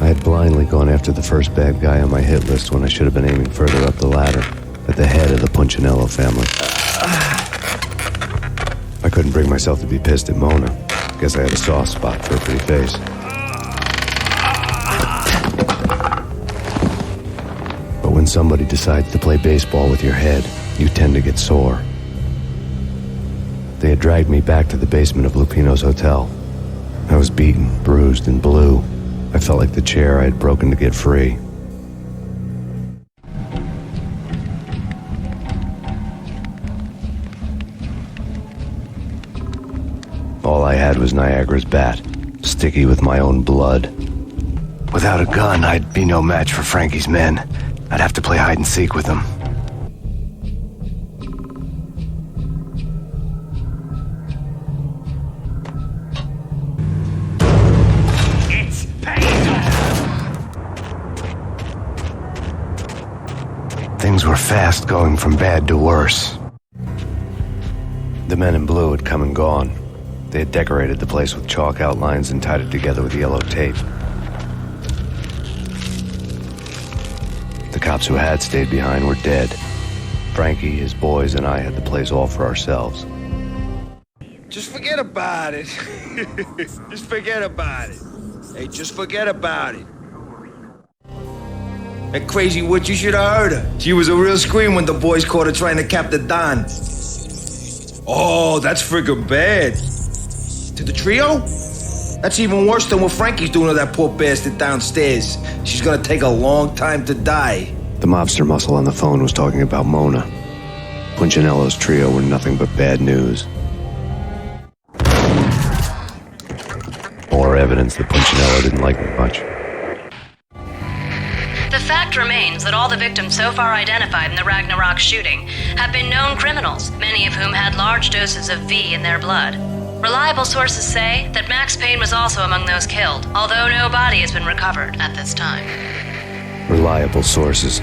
I had blindly gone after the first bad guy on my hit list when I should have been aiming further up the ladder, at the head of the Punchinello family. I couldn't bring myself to be pissed at Mona. Guess I had a soft spot for her pretty face. But when somebody decides to play baseball with your head, you tend to get sore. They had dragged me back to the basement of Lupino's hotel. I was beaten, bruised, and blue. I felt like the chair I had broken to get free. All I had was Niagara's bat, sticky with my own blood. Without a gun, I'd be no match for Frankie's men. I'd have to play hide and seek with them. It's Payne! Things were fast going from bad to worse. The men in blue had come and gone. They had decorated the place with chalk outlines and tied it together with yellow tape. The cops who had stayed behind were dead. Frankie, his boys, and I had the place all for ourselves. Just forget about it. Just forget about it. Hey, just forget about it. That crazy witch, you should have heard her. She was a real scream when the boys caught her trying to cap the Don. Oh, that's friggin' bad. To the trio? That's even worse than what Frankie's doing to that poor bastard downstairs. She's gonna take a long time to die. The mobster muscle on the phone was talking about Mona. Punchinello's trio were nothing but bad news. More evidence that Punchinello didn't like me much. The fact remains that all the victims so far identified in the Ragnarok shooting have been known criminals, many of whom had large doses of V in their blood. Reliable sources say that Max Payne was also among those killed, although no body has been recovered at this time. Reliable sources.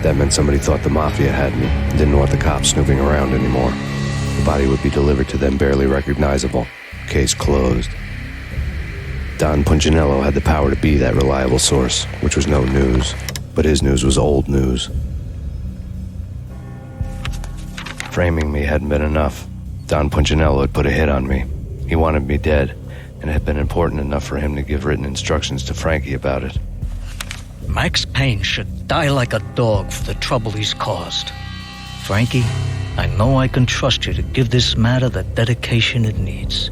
That meant somebody thought the Mafia had me and didn't want the cops snooping around anymore. The body would be delivered to them barely recognizable. Case closed. Don Punchinello had the power to be that reliable source, which was no news. But his news was old news. Framing me hadn't been enough. Don Punchinello had put a hit on me. He wanted me dead, and it had been important enough for him to give written instructions to Frankie about it. Max Payne should die like a dog for the trouble he's caused. Frankie, I know I can trust you to give this matter the dedication it needs.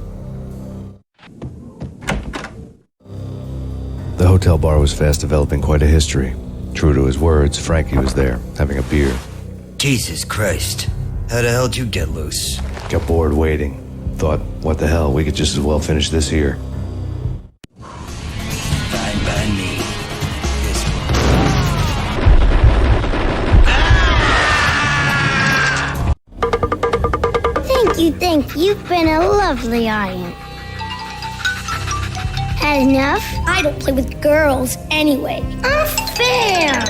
The hotel bar was fast developing quite a history. True to his words, Frankie was there, having a beer. Jesus Christ. How the hell did you get loose? Got bored waiting. Thought, what the hell, we could just as well finish this here. Fine by me. Thank you. You've been a lovely audience. Had enough? I don't play with girls anyway. Unfair!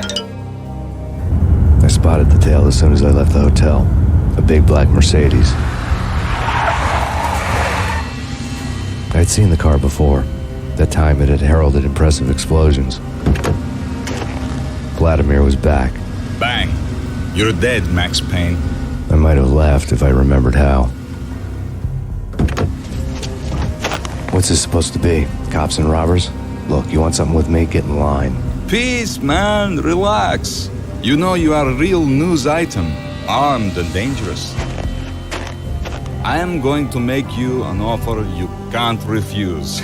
I spotted the tail as soon as I left the hotel. A big black Mercedes. I'd seen the car before. That time it had heralded impressive explosions. Vladimir was back. Bang. You're dead, Max Payne. I might have laughed if I remembered how. What's this supposed to be? Cops and robbers? Look, you want something with me? Get in line. Peace, man. Relax. You know you are a real news item. Armed and dangerous. I am going to make you an offer you can't refuse.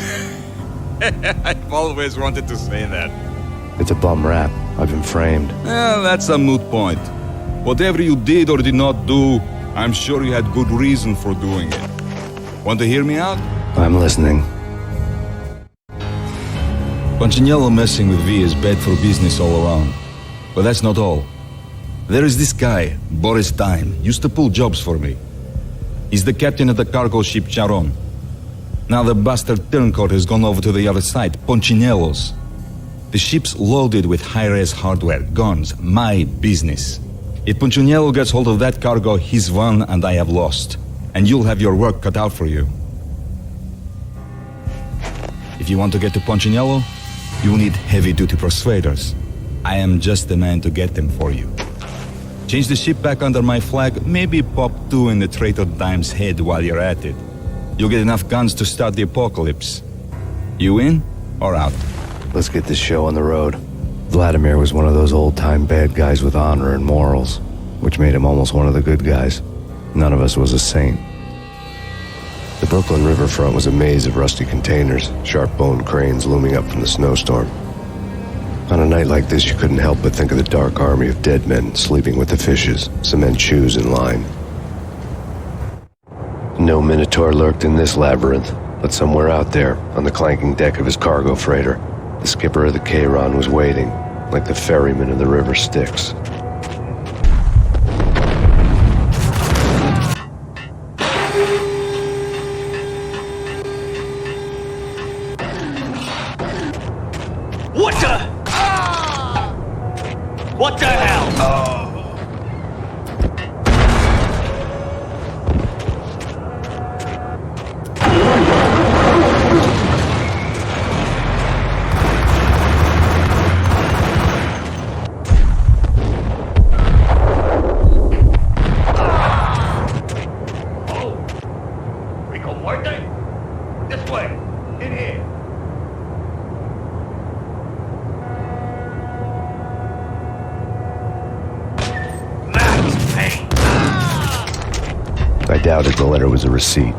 I've always wanted to say that. It's a bum rap. I've been framed. Well, that's a moot point. Whatever you did or did not do, I'm sure you had good reason for doing it. Want to hear me out? I'm listening. Punchinello messing with V is bad for business all around. But that's not all. There is this guy, Boris Time, used to pull jobs for me. He's the captain of the cargo ship Charon. Now the bastard turncoat has gone over to the other side, Punchinello's. The ship's loaded with high-res hardware, guns, my business. If Punchinello gets hold of that cargo, he's won and I have lost. And you'll have your work cut out for you. If you want to get to Punchinello, you need heavy-duty persuaders. I am just the man to get them for you. Change the ship back under my flag, maybe pop 2 in the traitor Dime's head while you're at it. You'll get enough guns to start the apocalypse. You in or out? Let's get this show on the road. Vladimir was one of those old-time bad guys with honor and morals, which made him almost one of the good guys. None of us was a saint. The Brooklyn riverfront was a maze of rusty containers, sharp-boned cranes looming up from the snowstorm. On a night like this, you couldn't help but think of the dark army of dead men sleeping with the fishes, cement shoes in line. No Minotaur lurked in this labyrinth, but somewhere out there, on the clanking deck of his cargo freighter, the skipper of the Chiron was waiting, like the ferryman of the river Styx. What the? What the hell? This way. In here. Max Payne. I doubted the letter was a receipt.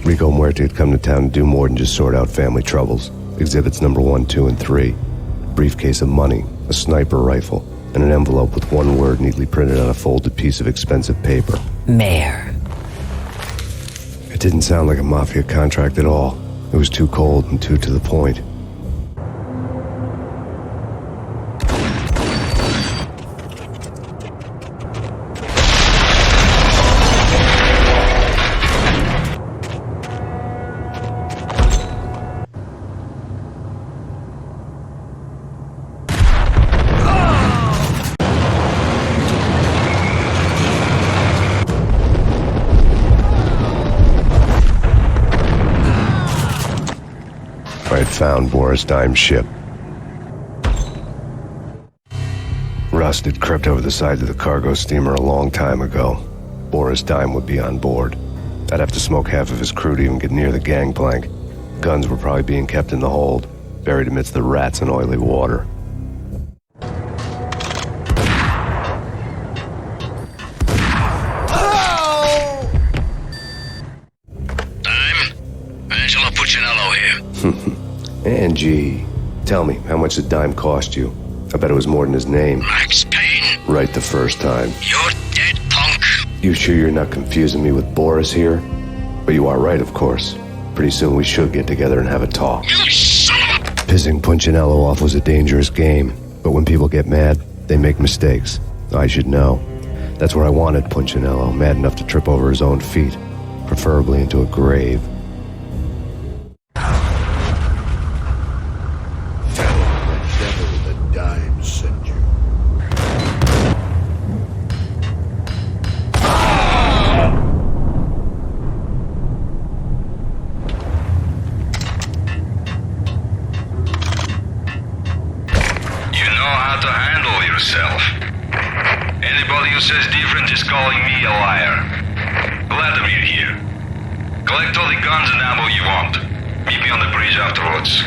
Rico Muerte had come to town to do more than just sort out family troubles. Exhibits number 1, 2, and 3. A briefcase of money, a sniper rifle, and an envelope with one word neatly printed on a folded piece of expensive paper. Mayor. It didn't sound like a mafia contract at all. It was too cold and too to the point. I had found Boris Dime's ship. Rust had crept over the side of the cargo steamer a long time ago. Boris Dime would be on board. I'd have to smoke half of his crew to even get near the gangplank. Guns were probably being kept in the hold, buried amidst the rats and oily water. Angelo Puccinello here. Angie, tell me, how much did Dime cost you? I bet it was more than his name. Max Payne. Right the first time. You're dead, punk. You sure you're not confusing me with Boris here? But you are right, of course. Pretty soon we should get together and have a talk. You son of a... Pissing Punchinello off was a dangerous game, but when people get mad, they make mistakes. I should know. That's where I wanted Punchinello, mad enough to trip over his own feet, preferably into a grave. Anybody who says different is calling me a liar. Vladimir here. Collect all the guns and ammo you want. Meet me on the bridge afterwards.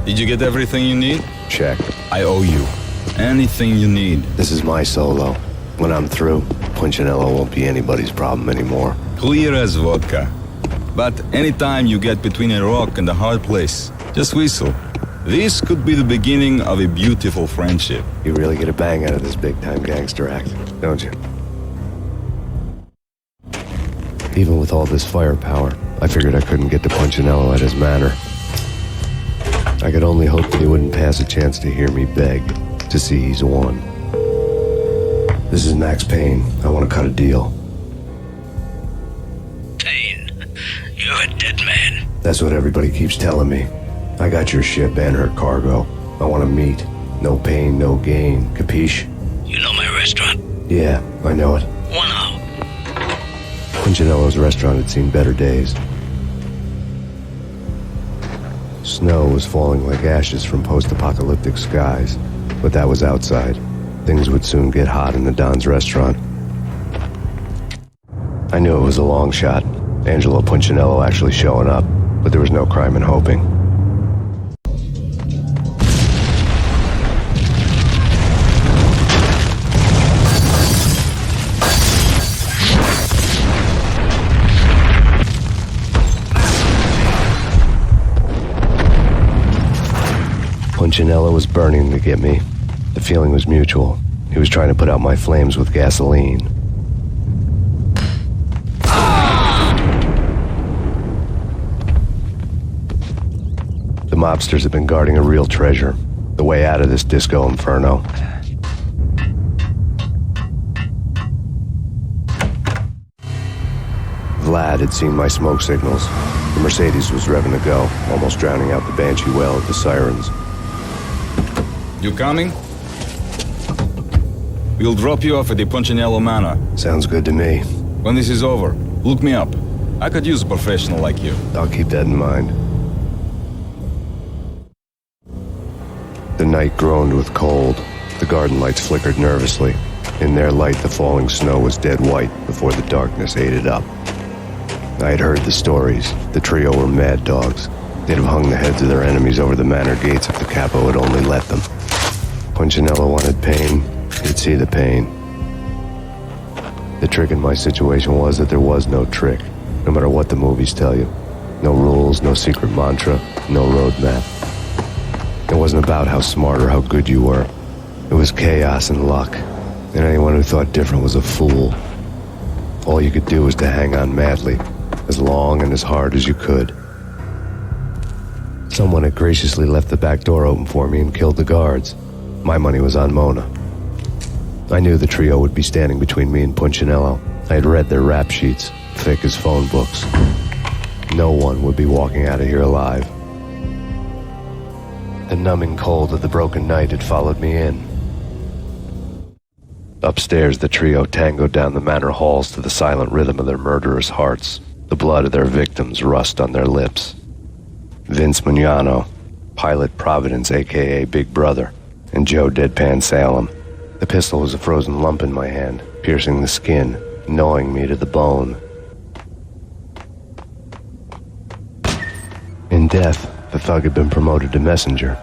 Did you get everything you need? Check. I owe you. Anything you need. This is my solo. When I'm through, Punchinello won't be anybody's problem anymore. Clear as vodka. But anytime you get between a rock and a hard place, just whistle. This could be the beginning of a beautiful friendship. You really get a bang out of this big-time gangster act, don't you? Even with all this firepower, I figured I couldn't get to Punchinello at his manor. I could only hope that he wouldn't pass a chance to hear me beg, to see he's won. This is Max Payne. I want to cut a deal. Payne, you're a dead man. That's what everybody keeps telling me. I got your ship and her cargo. I want to meet. No pain, no gain. Capiche? You know my restaurant? Yeah, I know it. 1 hour. Punchinello's restaurant had seen better days. Snow was falling like ashes from post-apocalyptic skies, but that was outside. Things would soon get hot in the Don's restaurant. I knew it was a long shot, Angelo Punchinello actually showing up, but there was no crime in hoping. Punchinello was burning to get me. The feeling was mutual. He was trying to put out my flames with gasoline. The mobsters have been guarding a real treasure. The way out of this disco inferno. Vlad had seen my smoke signals. The Mercedes was revving to go, almost drowning out the banshee wail of the sirens. You coming? We'll drop you off at the Punchinello Manor. Sounds good to me. When this is over, look me up. I could use a professional like you. I'll keep that in mind. The night groaned with cold. The garden lights flickered nervously. In their light, the falling snow was dead white before the darkness ate it up. I had heard the stories. The trio were mad dogs. They'd have hung the heads of their enemies over the manor gates if the capo had only let them. Punchinello wanted pain. He'd see the pain. The trick in my situation was that there was no trick, no matter what the movies tell you. No rules, no secret mantra, no roadmap. It wasn't about how smart or how good you were. It was chaos and luck, and anyone who thought different was a fool. All you could do was to hang on madly, as long and as hard as you could. Someone had graciously left the back door open for me and killed the guards. My money was on Mona. I knew the trio would be standing between me and Punchinello. I had read their rap sheets, thick as phone books. No one would be walking out of here alive. The numbing cold of the broken night had followed me in. Upstairs, the trio tangoed down the manor halls to the silent rhythm of their murderous hearts. the blood of their victims rust on their lips. Vince Mugnano, Pilot Providence, a.k.a. Big Brother, and Joe Deadpan Salem. The pistol was a frozen lump in my hand, piercing the skin, gnawing me to the bone. In death, the thug had been promoted to messenger.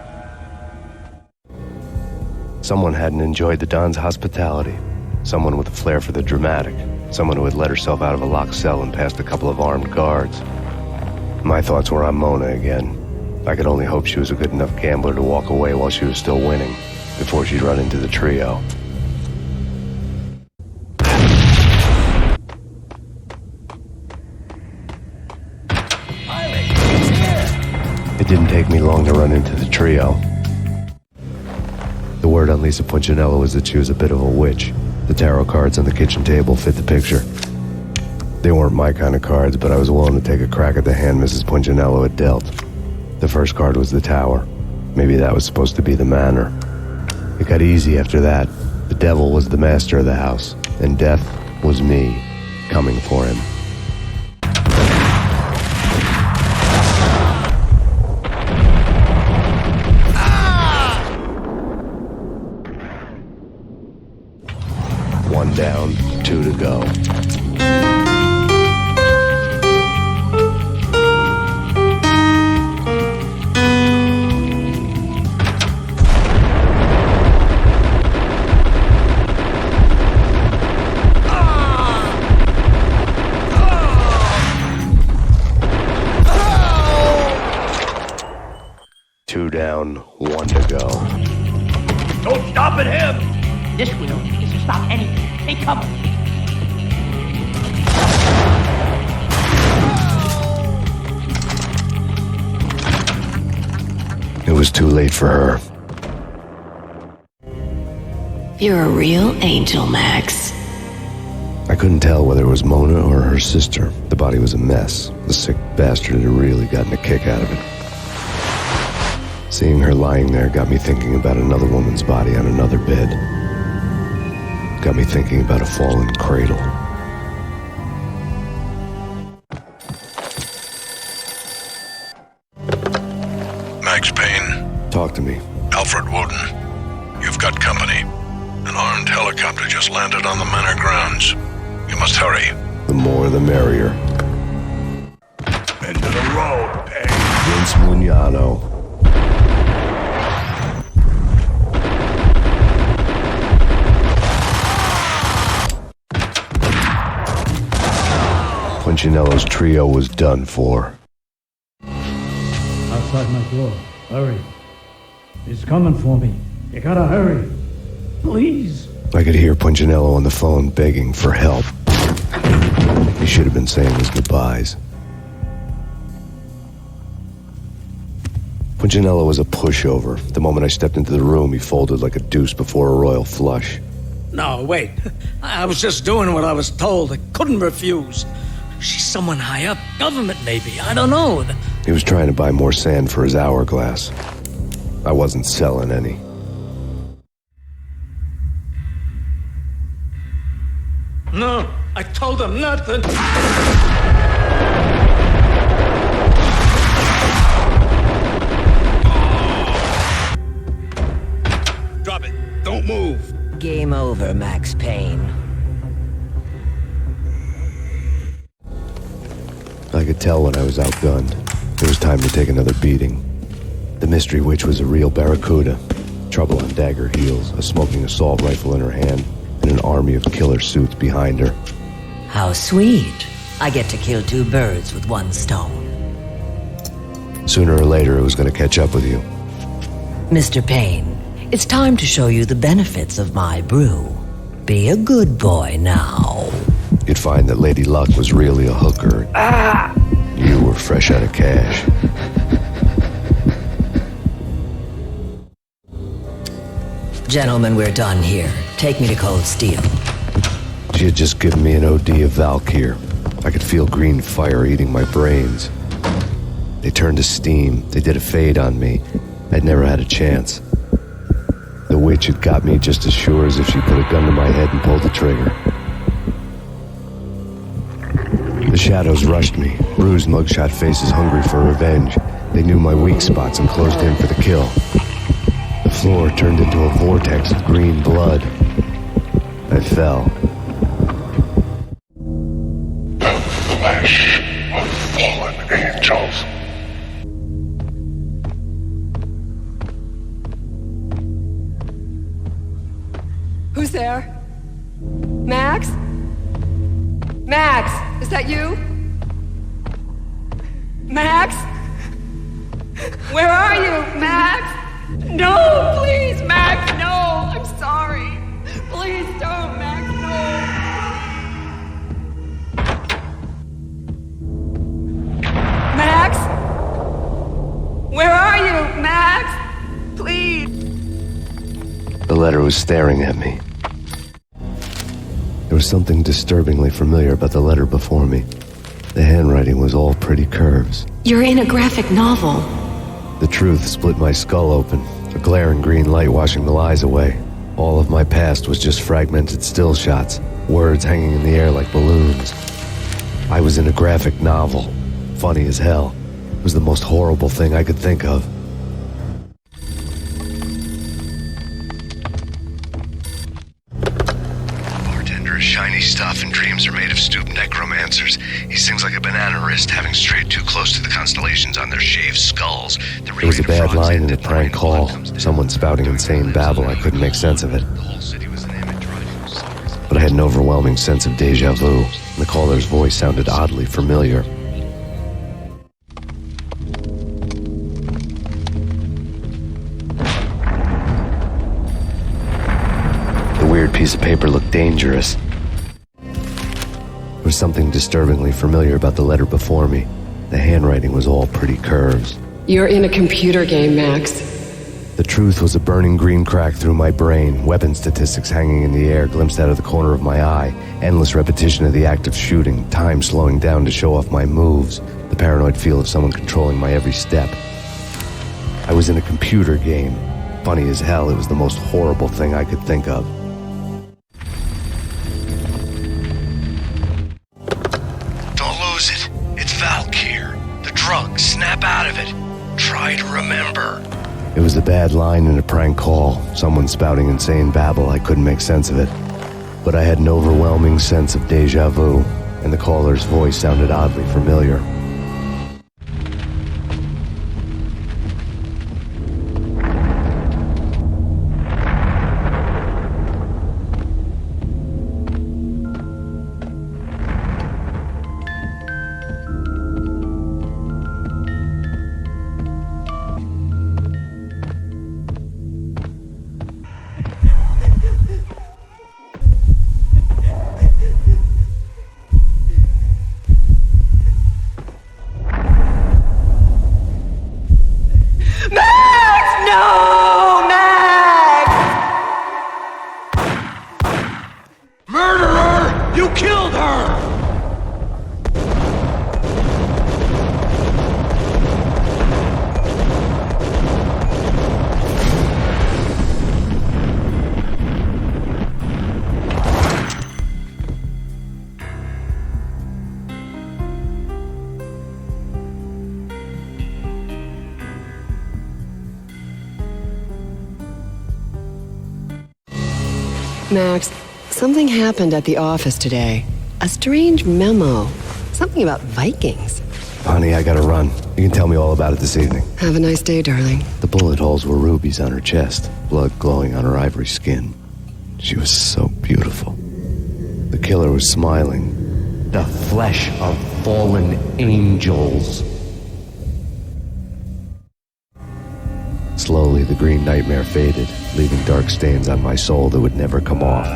Someone hadn't enjoyed the Don's hospitality. Someone with a flair for the dramatic. Someone who had let herself out of a locked cell and passed a couple of armed guards. My thoughts were on Mona again. I could only hope she was a good enough gambler to walk away while she was still winning, before she'd run into the trio. It didn't take me long to run into the trio. The word on Lisa Punchinello was that she was a bit of a witch. The tarot cards on the kitchen table fit the picture. They weren't my kind of cards, but I was willing to take a crack at the hand Mrs. Punchinello had dealt. The first card was the Tower. Maybe that was supposed to be the Manor. It got easy after that. The devil was the master of the house, and death was me, coming for him. One down, 2 to go. Two down, 1 to go. Don't stop at him! This will is to stop anything. Take cover. It was too late for her. You're a real angel, Max. I couldn't tell whether it was Mona or her sister. The body was a mess. The sick bastard had really gotten a kick out of it. Seeing her lying there got me thinking about another woman's body on another bed. Got me thinking about a fallen cradle. Max Payne. Talk to me. Alfred Woden. You've got company. An armed helicopter just landed on the manor grounds. You must hurry. The more the merrier. End of the road, Payne. Vince Mugnano. Punchinello's trio was done for. Outside my door. Hurry. He's coming for me. You gotta hurry. Please. I could hear Punchinello on the phone begging for help. He should have been saying his goodbyes. Punchinello was a pushover. The moment I stepped into the room, he folded like a deuce before a royal flush. No, wait. I was just doing what I was told. I couldn't refuse. She's someone high up. Government, maybe. I don't know. He was trying to buy more sand for his hourglass. I wasn't selling any. No, I told him nothing. Drop it. Don't move. Game over, Max Payne. I could tell when I was outgunned. It was time to take another beating. The mystery witch was a real barracuda. Trouble on dagger heels, a smoking assault rifle in her hand, and an army of killer suits behind her. How sweet. I get to kill 2 birds with 1 stone. Sooner or later, it was going to catch up with you. Mr. Payne, it's time to show you the benefits of my brew. Be a good boy now. You'd find that Lady Luck was really a hooker. You were fresh out of cash. Gentlemen, we're done here. Take me to Cold Steel. She had just given me an OD of Valkyr. I could feel green fire eating my brains. They turned to steam. They did a fade on me. I'd never had a chance. The witch had got me just as sure as if she put a gun to my head and pulled the trigger. The shadows rushed me, bruised mugshot faces hungry for revenge. They knew my weak spots and closed in for the kill. The floor turned into a vortex of green blood. I fell. The flesh of fallen angels. Who's there? Max? Max, is that you? Max? Where are you, Max? No, please, Max, no! I'm sorry. Please don't, Max, no! Max? Where are you, Max? Please. The letter was staring at me. There was something disturbingly familiar about the letter before me. The handwriting was all pretty curves. You're in a graphic novel. The truth split my skull open, a glaring green light washing the lies away. All of my past was just fragmented still shots, words hanging in the air like balloons. I was in a graphic novel, funny as hell. It was the most horrible thing I could think of. Shiny stuff and dreams are made of stooped necromancers. He sings like a banana wrist, having strayed too close to the constellations on their shaved skulls. There was a bad line in a prank call. Someone spouting insane babble. I couldn't make sense of it. But I had an overwhelming sense of deja vu. The caller's voice sounded oddly familiar. The weird piece of paper looked dangerous. There was something disturbingly familiar about the letter before me. The handwriting was all pretty curves. You're in a computer game, Max. The truth was a burning green crack through my brain, weapon statistics hanging in the air, glimpsed out of the corner of my eye, endless repetition of the act of shooting, time slowing down to show off my moves, the paranoid feel of someone controlling my every step. I was in a computer game. Funny as hell, it was the most horrible thing I could think of. Drug, snap out of it. Try to remember. It was a bad line in a prank call. Someone spouting insane babble. I couldn't make sense of it. But I had an overwhelming sense of deja vu, and the caller's voice sounded oddly familiar. Max, something happened at the office today. A strange memo. Something about Vikings. Honey, I gotta run. You can tell me all about it this evening. Have a nice day, darling. The bullet holes were rubies on her chest, blood glowing on her ivory skin. She was so beautiful. The killer was smiling. The flesh of fallen angels. Slowly, the green nightmare faded, leaving dark stains on my soul that would never come off.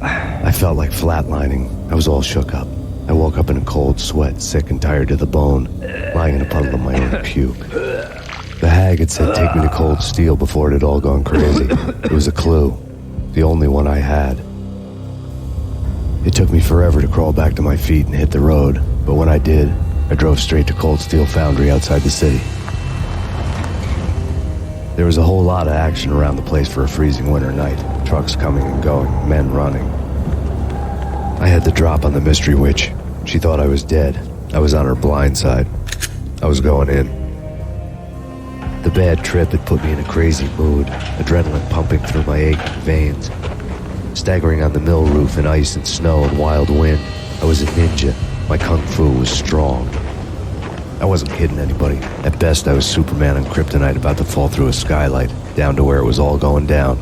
I felt like flatlining. I was all shook up. I woke up in a cold sweat, sick and tired to the bone, lying in a puddle of my own puke. The hag had said take me to Cold Steel before it had all gone crazy. It was a clue, the only one I had. It took me forever to crawl back to my feet and hit the road, but when I did, I drove straight to Cold Steel Foundry outside the city. There was a whole lot of action around the place for a freezing winter night. Trucks coming and going, men running. I had the drop on the mystery witch. She thought I was dead. I was on her blind side. I was going in. The bad trip had put me in a crazy mood, adrenaline pumping through my aching veins. Staggering on the mill roof in ice and snow and wild wind, I was a ninja. My kung fu was strong. I wasn't hitting anybody. At best, I was Superman on kryptonite about to fall through a skylight, down to where it was all going down.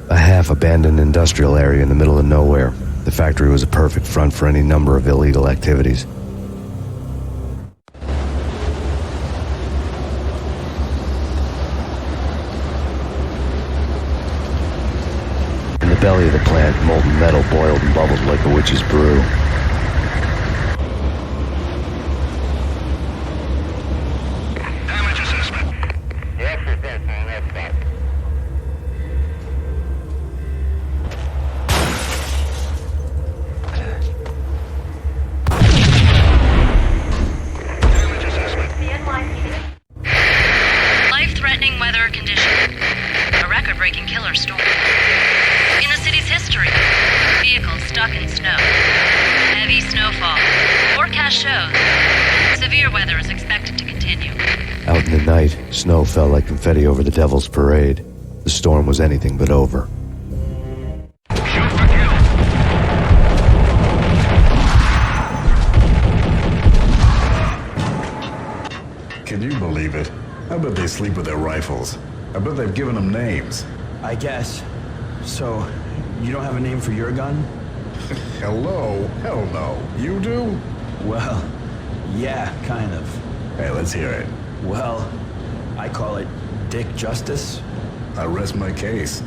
A half-abandoned industrial area in the middle of nowhere. The factory was a perfect front for any number of illegal activities. In the belly of the plant, molten metal boiled and bubbled like a witch's brew. Damage assessment. Yes, that's that. Life-threatening weather condition. A record-breaking killer storm. In the city's history, vehicles stuck in snow. Heavy snowfall. Forecast shows severe weather is expected to continue. Out in the night, snow fell like confetti over the Devil's Parade. The storm was anything but over. Can you believe it? I bet they sleep with their rifles. I bet they've given them names. I guess. So, you don't have a name for your gun? Hello? Hell no. You do? Well, yeah, kind of. Hey, let's hear it. Well, I call it Dick Justice. I rest my case.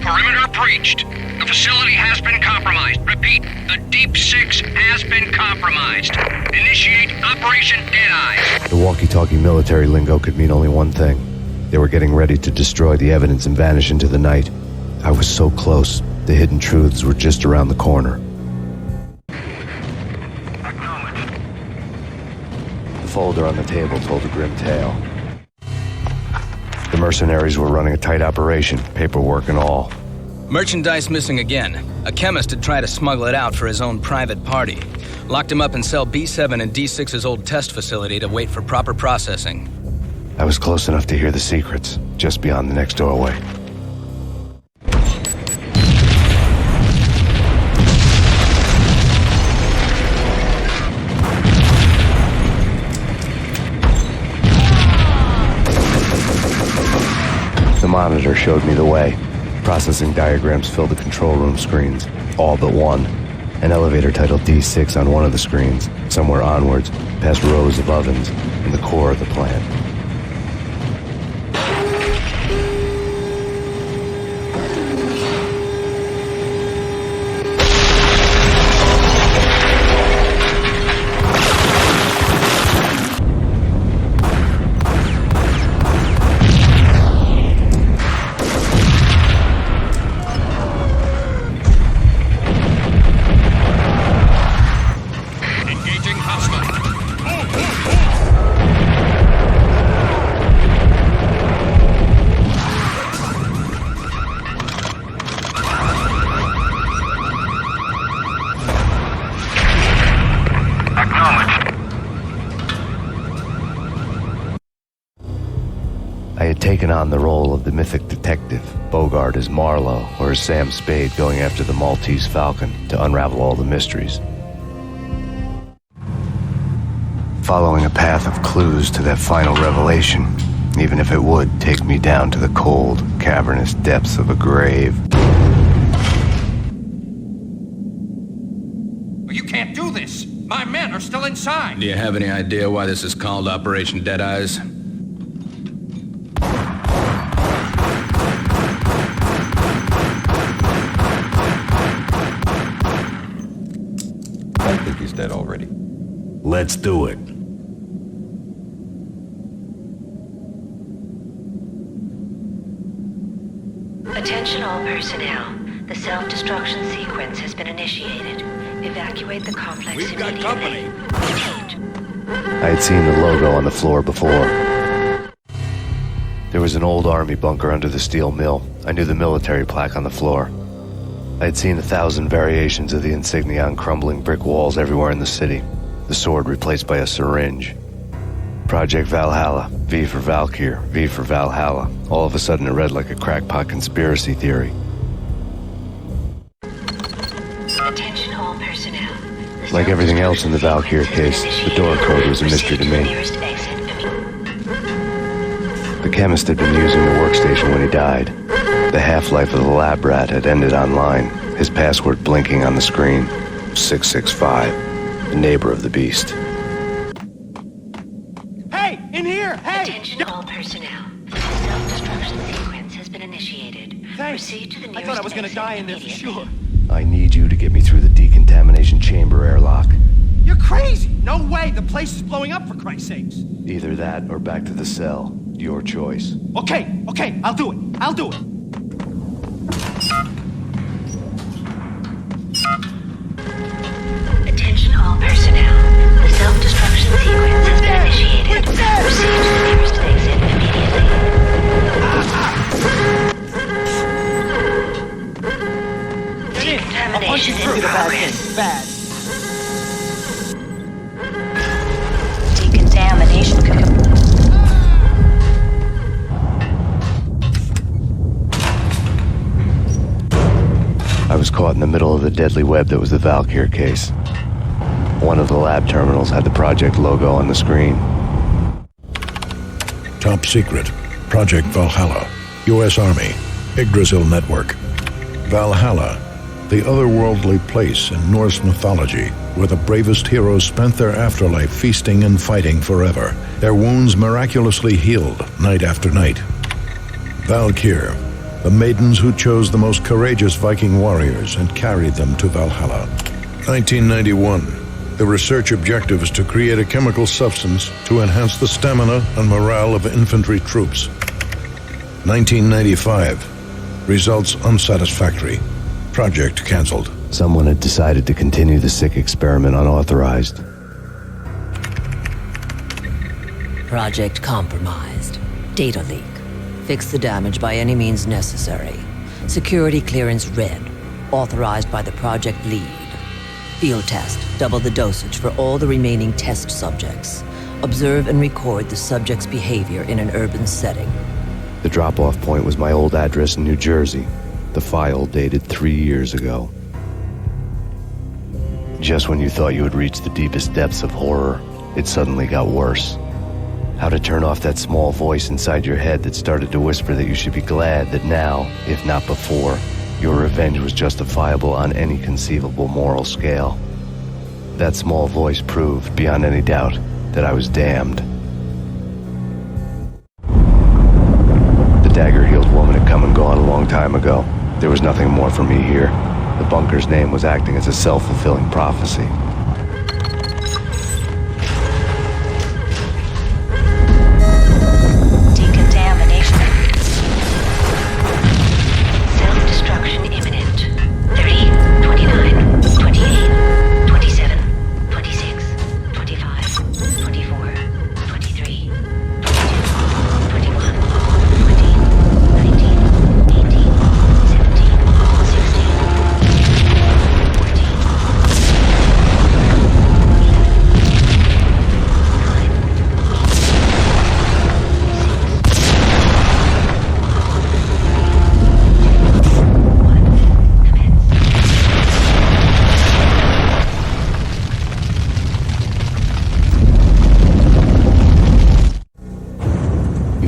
Perimeter breached. The facility has been compromised. Repeat, the Deep Six has been compromised. Initiate Operation Deadeyes. The walkie-talkie military lingo could mean only one thing. They were getting ready to destroy the evidence and vanish into the night. I was so close. The hidden truths were just around the corner. The folder on the table told a grim tale. The mercenaries were running a tight operation, paperwork and all. Merchandise missing again. A chemist had tried to smuggle it out for his own private party. Locked him up in cell B7 in D6's old test facility to wait for proper processing. I was close enough to hear the secrets, just beyond the next doorway. The monitor showed me the way. Processing diagrams filled the control room screens, all but one. An elevator titled D6 on one of the screens, somewhere onwards, past rows of ovens, in the core of the plant. I had taken on the role of the mythic detective, Bogart as Marlowe, or as Sam Spade going after the Maltese Falcon to unravel all the mysteries. Following a path of clues to that final revelation, even if it would take me down to the cold, cavernous depths of a grave. You can't do this! My men are still inside! Do you have any idea why this is called Operation Deadeyes? I think he's dead already. Let's do it. Attention all personnel. The self-destruction sequence has been initiated. Evacuate the complex We've got immediately. company. I had seen the logo on the floor before. There was an old army bunker under the steel mill. I knew the military plaque on the floor. I had seen 1,000 variations of the insignia on crumbling brick walls everywhere in the city. The sword replaced by a syringe. Project Valhalla, V for Valkyr, V for Valhalla. All of a sudden it read like a crackpot conspiracy theory. Attention all personnel. Like everything else in the Valkyr case, the door code was a mystery to me. The chemist had been using the workstation when he died. The half-life of the lab rat had ended online, his password blinking on the screen. 665, the neighbor of the beast. Hey, in here! Hey! Attention all personnel. The self-destruction sequence has been initiated. Proceed to the nearest I thought I was gonna die in there for immediately. sure. I need you to get me through the decontamination chamber airlock. You're crazy! No way! The place is blowing up, for Christ's sakes! Either that or back to the cell. Your choice. Okay, I'll do it. Attention all personnel. The self-destruction sequence has been initiated. Proceed to the nearest exit immediately. I'll punch you through. Bad. Decontamination code. I was caught in the middle of the deadly web that was the Valkyr case. One of the lab terminals had the project logo on the screen. Top secret. Project Valhalla. U.S. Army. Yggdrasil Network. Valhalla, the otherworldly place in Norse mythology where the bravest heroes spent their afterlife feasting and fighting forever, their wounds miraculously healed night after night. Valkyr, the maidens who chose the most courageous Viking warriors and carried them to Valhalla. 1991. The research objective is to create a chemical substance to enhance the stamina and morale of infantry troops. 1995. Results unsatisfactory. Project cancelled. Someone had decided to continue the sick experiment unauthorized. Project compromised. Data leak. Fix the damage by any means necessary. Security clearance red. Authorized by the project lead. Field test. Double the dosage for all the remaining test subjects. Observe and record the subject's behavior in an urban setting. The drop-off point was my old address in New Jersey. The file dated 3 years ago. Just when you thought you had reached the deepest depths of horror, it suddenly got worse. How to turn off that small voice inside your head that started to whisper that you should be glad that now, if not before, your revenge was justifiable on any conceivable moral scale. That small voice proved, beyond any doubt, that I was damned. The dagger-heeled woman had come and gone a long time ago. There was nothing more for me here. The bunker's name was acting as a self-fulfilling prophecy. Decontamination. Self-destruction imminent. 30, 29, 28, 27, 26, 25, 24, 23, 22, 21, 20, 19, 18, 17, 16, 14,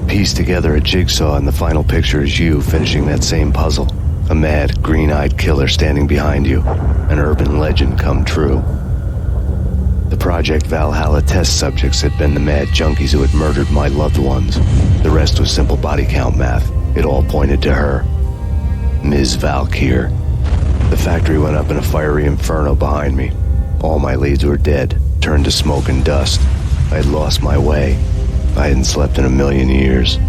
Piece together a jigsaw, and the final picture is you finishing that same puzzle. A mad, green-eyed killer standing behind you. An urban legend come true. The Project Valhalla test subjects had been the mad junkies who had murdered my loved ones. The rest was simple body count math. It all pointed to her. Ms. Valkyr. The factory went up in a fiery inferno behind me. All my leads were dead, turned to smoke and dust. I had lost my way. I hadn't slept in 1,000,000 years.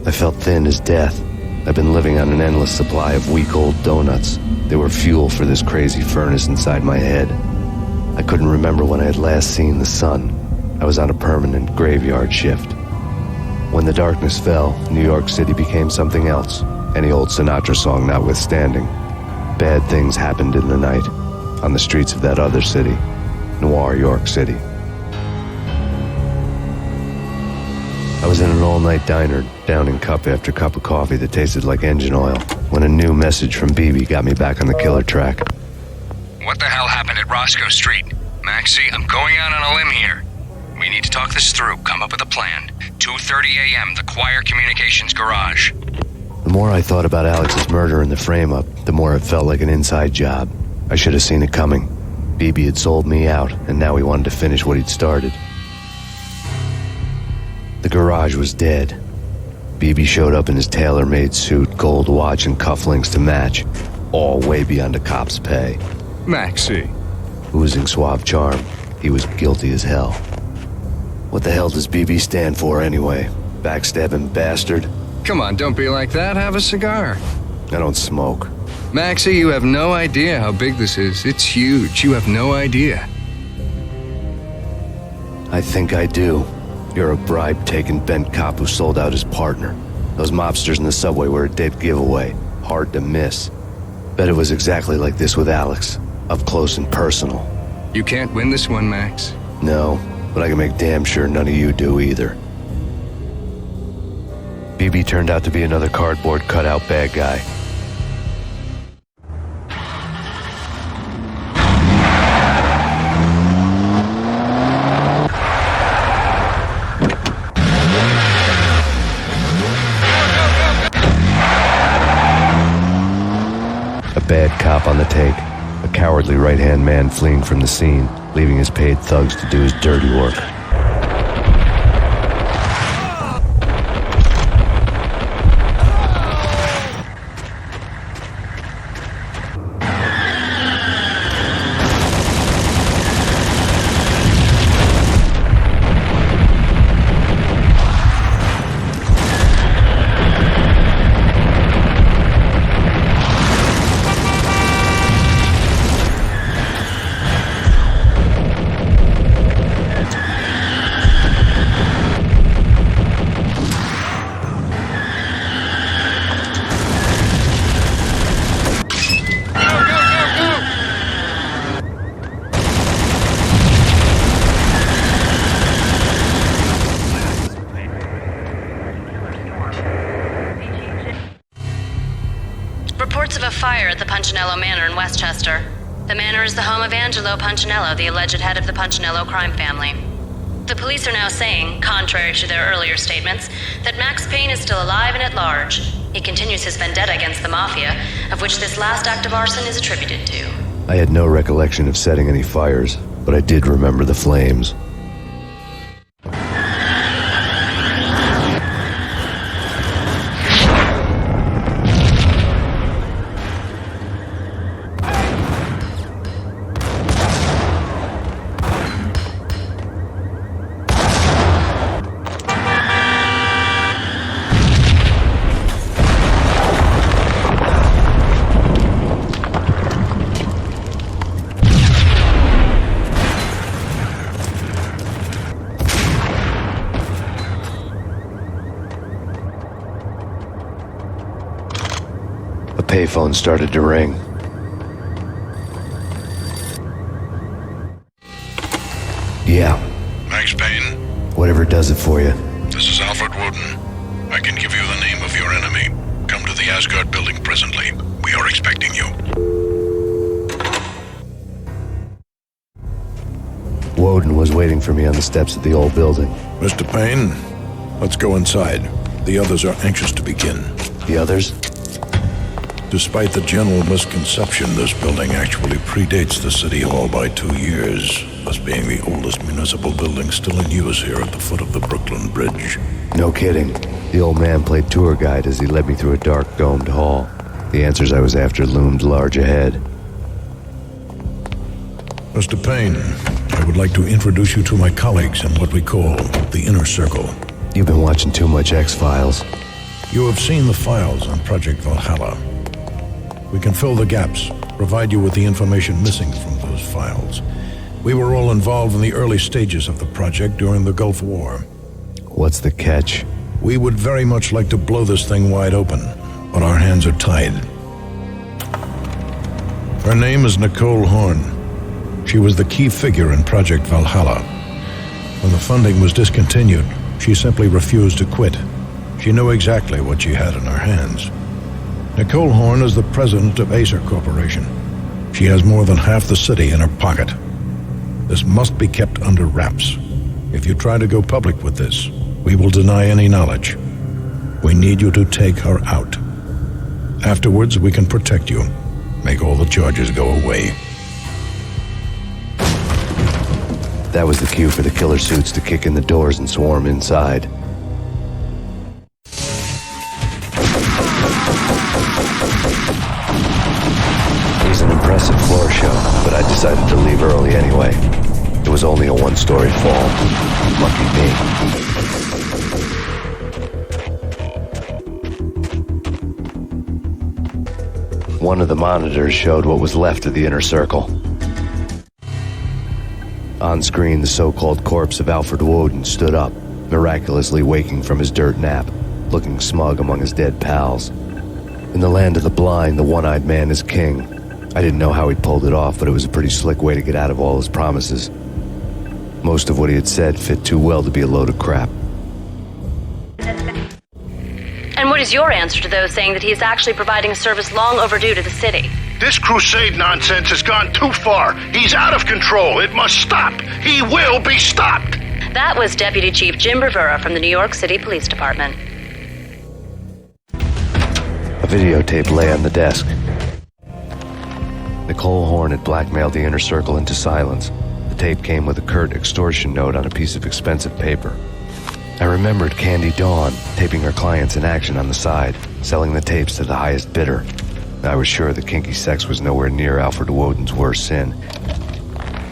I felt thin as death. I've been living on an endless supply of week-old donuts. They were fuel for this crazy furnace inside my head. I couldn't remember when I had last seen the sun. I was on a permanent graveyard shift. When the darkness fell, New York City became something else, any old Sinatra song notwithstanding. Bad things happened in the night, on the streets of that other city, Noir, York City. I was in an all-night diner, downing cup after cup of coffee that tasted like engine oil, when a new message from BB got me back on the killer track. What the hell happened at Roscoe Street? Maxie, I'm going out on a limb here. We need to talk this through, come up with a plan. 2:30 a.m., the Choir Communications Garage. The more I thought about Alex's murder and the frame-up, the more it felt like an inside job. I should have seen it coming. BB had sold me out, and now he wanted to finish what he'd started. The garage was dead. BB showed up in his tailor-made suit, gold watch, and cufflinks to match, all way beyond a cop's pay. Maxie. Oozing suave charm, he was guilty as hell. What the hell does BB stand for anyway? Backstabbing bastard? Come on, don't be like that. Have a cigar. I don't smoke. Maxie, you have no idea how big this is. It's huge. You have no idea. I think I do. You're a bribe-taking bent cop who sold out his partner. Those mobsters in the subway were a dead giveaway. Hard to miss. Bet it was exactly like this with Alex. Up close and personal. You can't win this one, Max. No, but I can make damn sure none of you do either. BB turned out to be another cardboard cutout bad guy. Bad cop on the take, a cowardly right-hand man fleeing from the scene, leaving his paid thugs to do his dirty work. Reports of a fire at the Punchinello Manor in Westchester. The manor is the home of Angelo Punchinello, the alleged head of the Punchinello crime family. The police are now saying, contrary to their earlier statements, that Max Payne is still alive and at large. He continues his vendetta against the Mafia, of which this last act of arson is attributed to. I had no recollection of setting any fires, but I did remember the flames. A payphone started to ring. Yeah. Max Payne? Whatever does it for you. This is Alfred Woden. I can give you the name of your enemy. Come to the Asgard building presently. We are expecting you. Woden was waiting for me on the steps of the old building. Mr. Payne, let's go inside. The others are anxious to begin. The others? Despite the general misconception, this building actually predates the City Hall by 2 years, thus being the oldest municipal building still in use here at the foot of the Brooklyn Bridge. No kidding. The old man played tour guide as he led me through a dark, domed hall. The answers I was after loomed large ahead. Mr. Payne, I would like to introduce you to my colleagues in what we call the Inner Circle. You've been watching too much X-Files. You have seen the files on Project Valhalla. We can fill the gaps, provide you with the information missing from those files. We were all involved in the early stages of the project during the Gulf War. What's the catch? We would very much like to blow this thing wide open, but our hands are tied. Her name is Nicole Horn. She was the key figure in Project Valhalla. When the funding was discontinued, she simply refused to quit. She knew exactly what she had in her hands. Nicole Horn is the president of Acer Corporation. She has more than half the city in her pocket. This must be kept under wraps. If you try to go public with this, we will deny any knowledge. We need you to take her out. Afterwards, we can protect you. Make all the charges go away. That was the cue for the killer suits to kick in the doors and swarm inside. It was an impressive floor show, but I decided to leave early anyway. It was only a one-story fall. Lucky me. One of the monitors showed what was left of the inner circle. On screen, the so-called corpse of Alfred Woden stood up, miraculously waking from his dirt nap, looking smug among his dead pals. In the land of the blind, the one-eyed man is king. I didn't know how he'd pulled it off, but it was a pretty slick way to get out of all his promises. Most of what he had said fit too well to be a load of crap. And what is your answer to those saying that he is actually providing a service long overdue to the city? This crusade nonsense has gone too far. He's out of control. It must stop. He will be stopped. That was Deputy Chief Jim Rivera from the New York City Police Department. A videotape lay on the desk. Nicole Horn had blackmailed the inner circle into silence. The tape came with a curt extortion note on a piece of expensive paper. I remembered Candy Dawn taping her clients in action on the side, selling the tapes to the highest bidder. I was sure that kinky sex was nowhere near Alfred Woden's worst sin.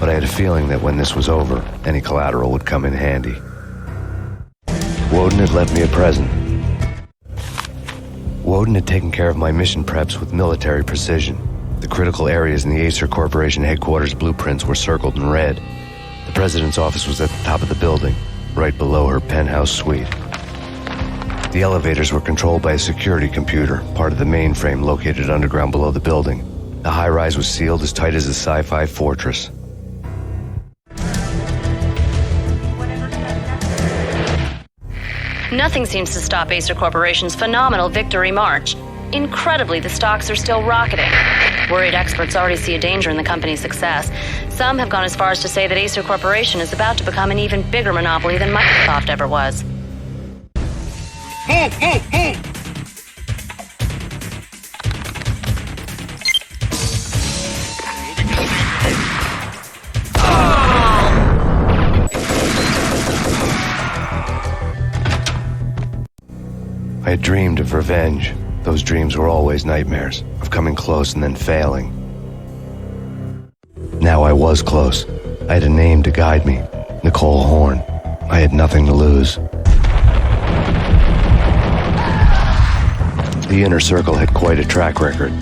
But I had a feeling that when this was over, any collateral would come in handy. Woden had left me a present. Woden had taken care of my mission preps with military precision. The critical areas in the Acer Corporation headquarters blueprints were circled in red. The president's office was at the top of the building, right below her penthouse suite. The elevators were controlled by a security computer, part of the mainframe located underground below the building. The high-rise was sealed as tight as a sci-fi fortress. Nothing seems to stop Acer Corporation's phenomenal victory march. Incredibly, the stocks are still rocketing. Worried experts already see a danger in the company's success. Some have gone as far as to say that Acer Corporation is about to become an even bigger monopoly than Microsoft ever was. Move, move, move! I had dreamed of revenge. Those dreams were always nightmares, of coming close and then failing. Now I was close. I had a name to guide me, Nicole Horn. I had nothing to lose. The inner circle had quite a track record.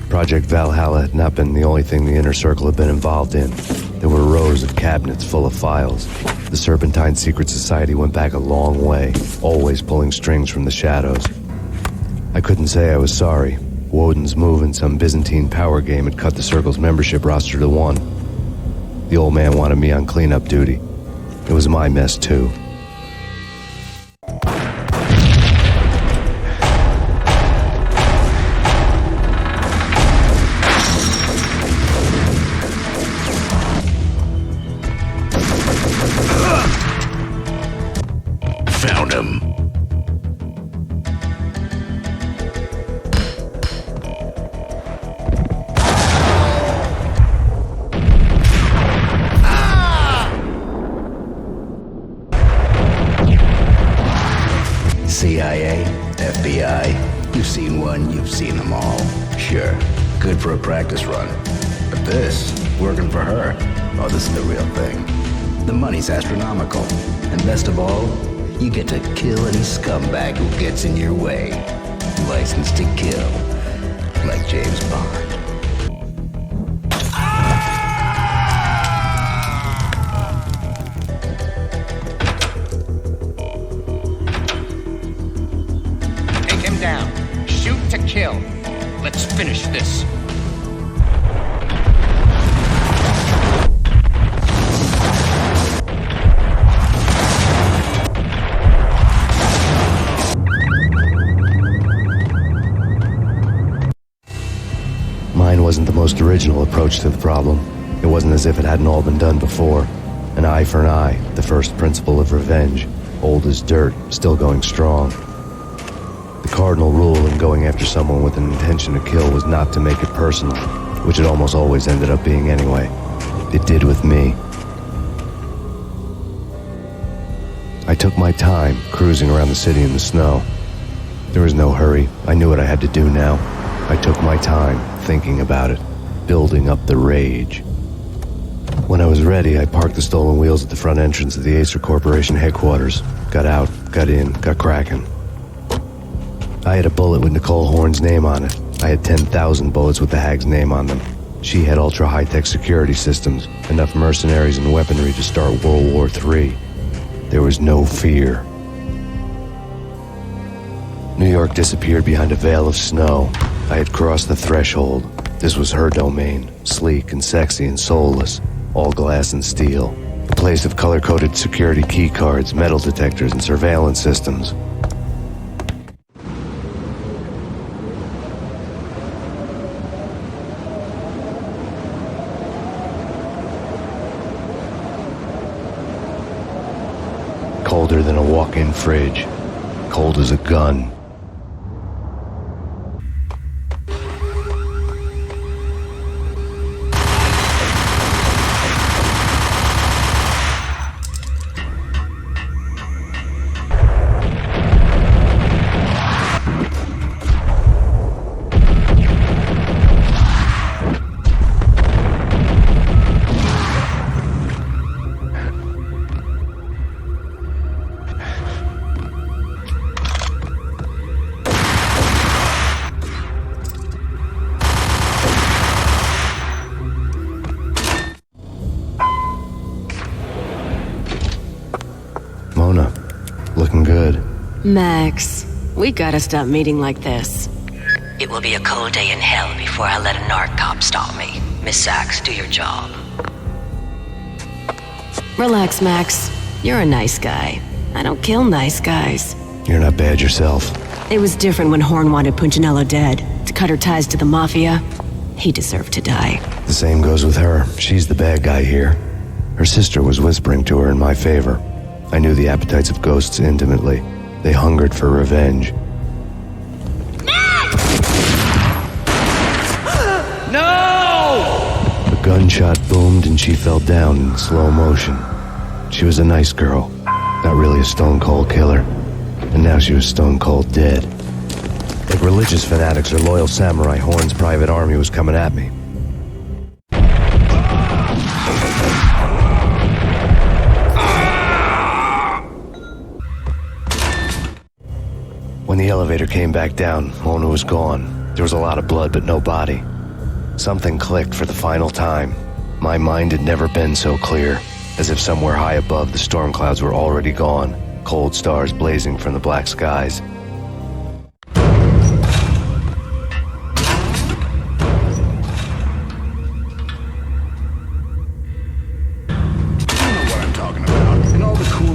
Project Valhalla had not been the only thing the inner circle had been involved in. There were rows of cabinets full of files. The Serpentine Secret Society went back a long way, always pulling strings from the shadows. I couldn't say I was sorry. Woden's move in some Byzantine power game had cut the circle's membership roster to 1. The old man wanted me on cleanup duty. It was my mess, too. Found him. CIA, FBI, you've seen one, you've seen them all. Sure, good for a practice run. But this, working for her, oh, this is the real thing. The money's astronomical. And best of all, you get to kill any scumbag who gets in your way. License to kill. Like James Bond. to kill. Let's finish this. Mine wasn't the most original approach to the problem. It wasn't as if it hadn't all been done before. An eye for an eye, the first principle of revenge. Old as dirt, still going strong. The cardinal rule in going after someone with an intention to kill was not to make it personal, which it almost always ended up being anyway. It did with me. I took my time, cruising around the city in the snow. There was no hurry. I knew what I had to do now. I took my time, thinking about it, building up the rage. When I was ready, I parked the stolen wheels at the front entrance of the Acer Corporation headquarters. Got out, got in, got cracking. I had a bullet with Nicole Horn's name on it. I had 10,000 bullets with the hag's name on them. She had ultra-high-tech security systems, enough mercenaries and weaponry to start World War III. There was no fear. New York disappeared behind a veil of snow. I had crossed the threshold. This was her domain, sleek and sexy and soulless, all glass and steel. A place of color-coded security keycards, metal detectors, and surveillance systems. Colder than a walk-in fridge. Cold as a gun. Mona, looking good. Max, we gotta stop meeting like this. It will be a cold day in hell before I let a narc cop stop me. Miss Sachs, do your job. Relax, Max. You're a nice guy. I don't kill nice guys. You're not bad yourself. It was different when Horn wanted Punchinello dead. To cut her ties to the Mafia. He deserved to die. The same goes with her. She's the bad guy here. Her sister was whispering to her in my favor. I knew the appetites of ghosts intimately. They hungered for revenge. No! A gunshot boomed and she fell down in slow motion. She was a nice girl, not really a stone-cold killer. And now she was stone-cold dead. Like religious fanatics or loyal samurai, Horn's private army was coming at me. When the elevator came back down, Mona was gone. There was a lot of blood, but no body. Something clicked for the final time. My mind had never been so clear, as if somewhere high above the storm clouds were already gone, cold stars blazing from the black skies.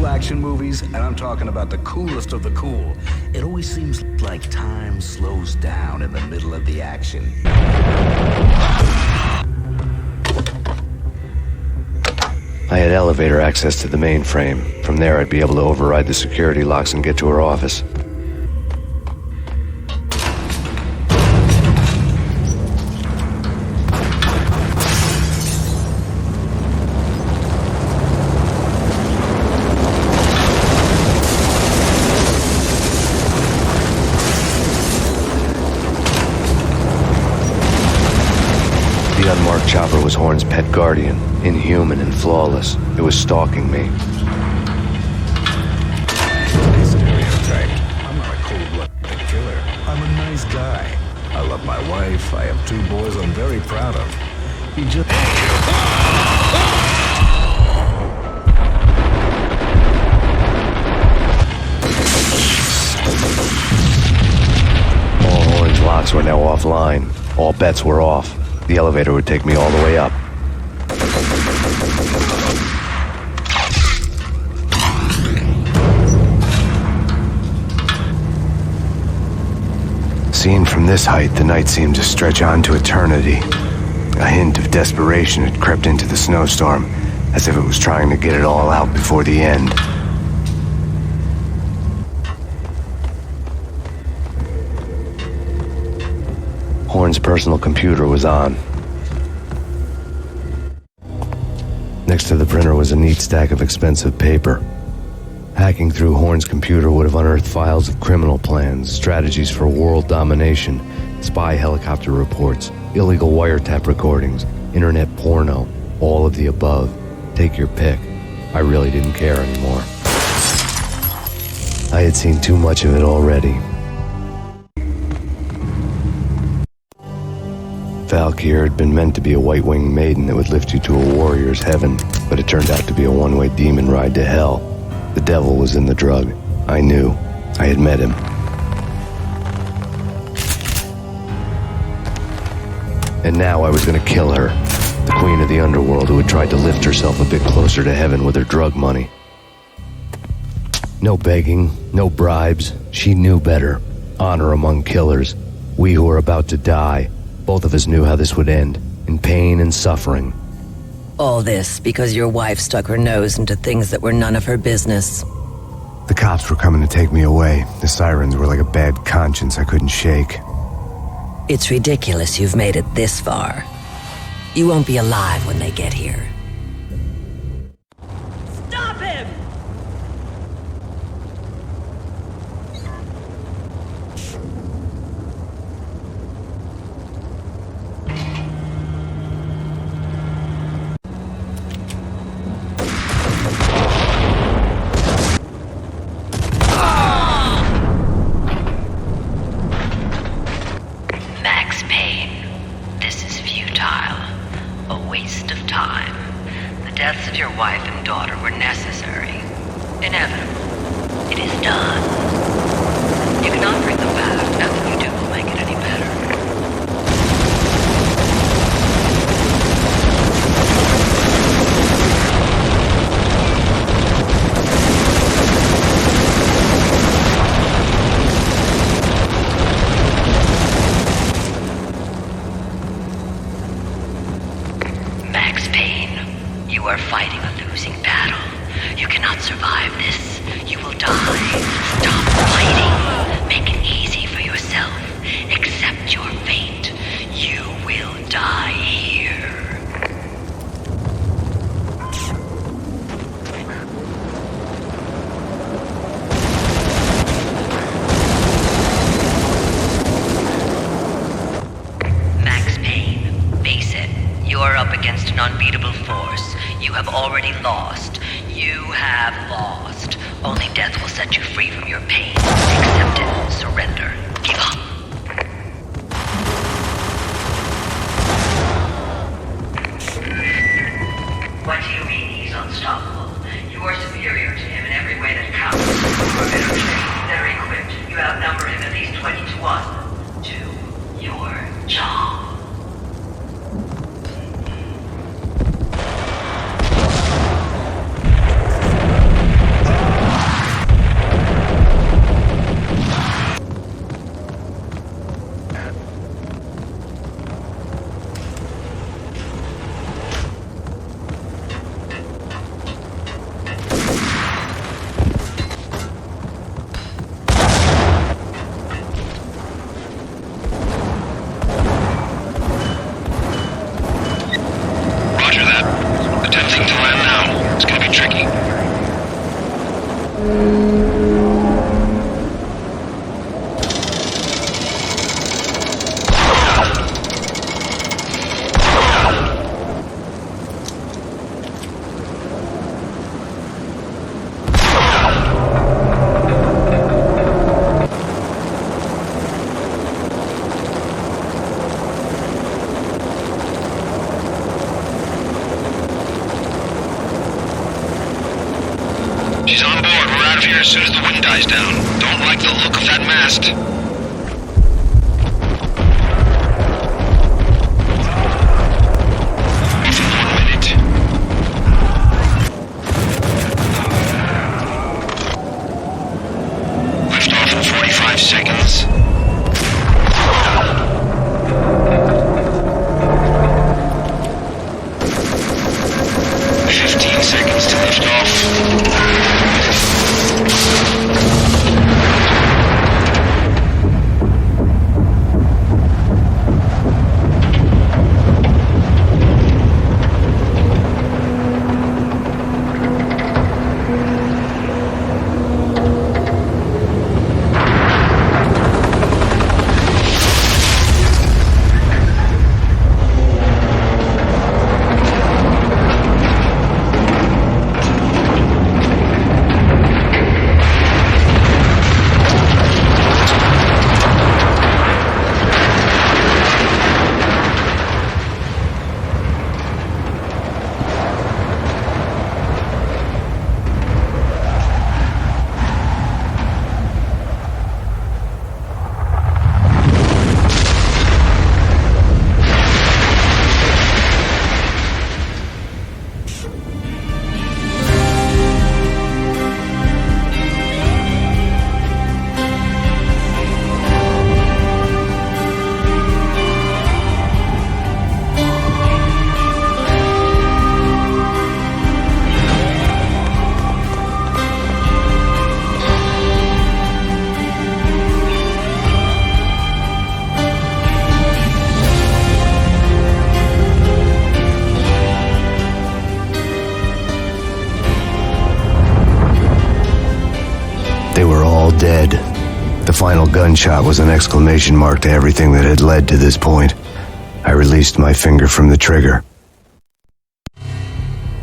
Action movies, and I'm talking about the coolest of the cool. It always seems like time slows down in the middle of the action. I had elevator access to the mainframe. From there, I'd be able to override the security locks and get to her office. The unmarked chopper was Horn's pet guardian, inhuman and flawless. It was stalking me. Stereotype. I'm not a cold-blooded killer. I'm a nice guy. I love my wife. I have 2 boys I'm very proud of. He just... All Horn's telematics were now offline. All bets were off. The elevator would take me all the way up. Seen from this height, the night seemed to stretch on to eternity. A hint of desperation had crept into the snowstorm, as if it was trying to get it all out before the end. Horn's personal computer was on. Next to the printer was a neat stack of expensive paper. Hacking through Horn's computer would have unearthed files of criminal plans, strategies for world domination, spy helicopter reports, illegal wiretap recordings, internet porno, all of the above. Take your pick. I really didn't care anymore. I had seen too much of it already. Valkyr had been meant to be a white-winged maiden that would lift you to a warrior's heaven, but it turned out to be a one-way demon ride to hell. The devil was in the drug. I knew. I had met him. And now I was going to kill her, the queen of the underworld who had tried to lift herself a bit closer to heaven with her drug money. No begging, no bribes. She knew better. Honor among killers. We who were about to die. Both of us knew how this would end, in pain and suffering. All this because your wife stuck her nose into things that were none of her business. The cops were coming to take me away. The sirens were like a bad conscience I couldn't shake. It's ridiculous you've made it this far. You won't be alive when they get here. Stop him! Max Payne, this is futile. A waste of time. The deaths of your wife and daughter were necessary. Inevitable. It is done. You cannot bring the past. Nothing you do will make it any better. Max Payne, you are fighting a losing battle. You cannot survive this. You will die. Stop fighting. Make it easy for yourself. Accept your fate. You will die here. Max Payne, face it. You are up against an unbeatable force. You have already lost. You have lost. Only death will set you free from your pain. Accept it. Surrender. Give up. What do you mean he's unstoppable? You are superior to him in every way that counts. You are better trained, better equipped. You outnumber him at least 20 to 1. Do your job. Roger that. Attempting to land now. It's gonna be tricky. She's on board. We're out of here as soon as the wind dies down. Don't like the look of that mast. 45 seconds. 15 seconds to lift off. Dead. The final gunshot was an exclamation mark to everything that had led to this point. I released my finger from the trigger.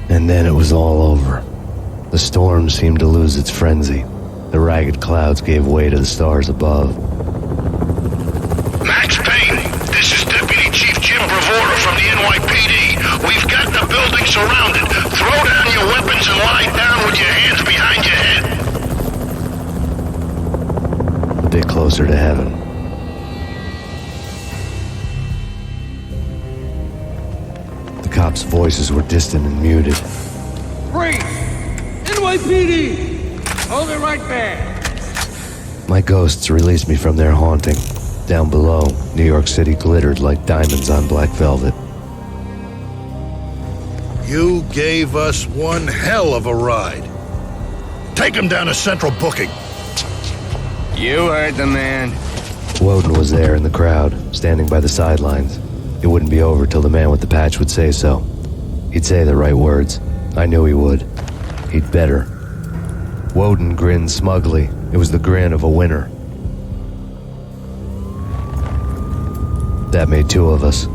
And then it was all over. The storm seemed to lose its frenzy. The ragged clouds gave way to the stars above. Max Payne, this is Deputy Chief Jim Bravura from the NYPD. We've got the building surrounded. Throw down your weapons and lie down with your hands behind your head. A bit closer to heaven. The cops' voices were distant and muted. Freeze! NYPD! Hold it right there! My ghosts released me from their haunting. Down below, New York City glittered like diamonds on black velvet. You gave us one hell of a ride. Take him down to Central Booking. You heard the man. Woden was there in the crowd, standing by the sidelines. It wouldn't be over till the man with the patch would say so. He'd say the right words. I knew he would. He'd better. Woden grinned smugly. It was the grin of a winner. That made two of us.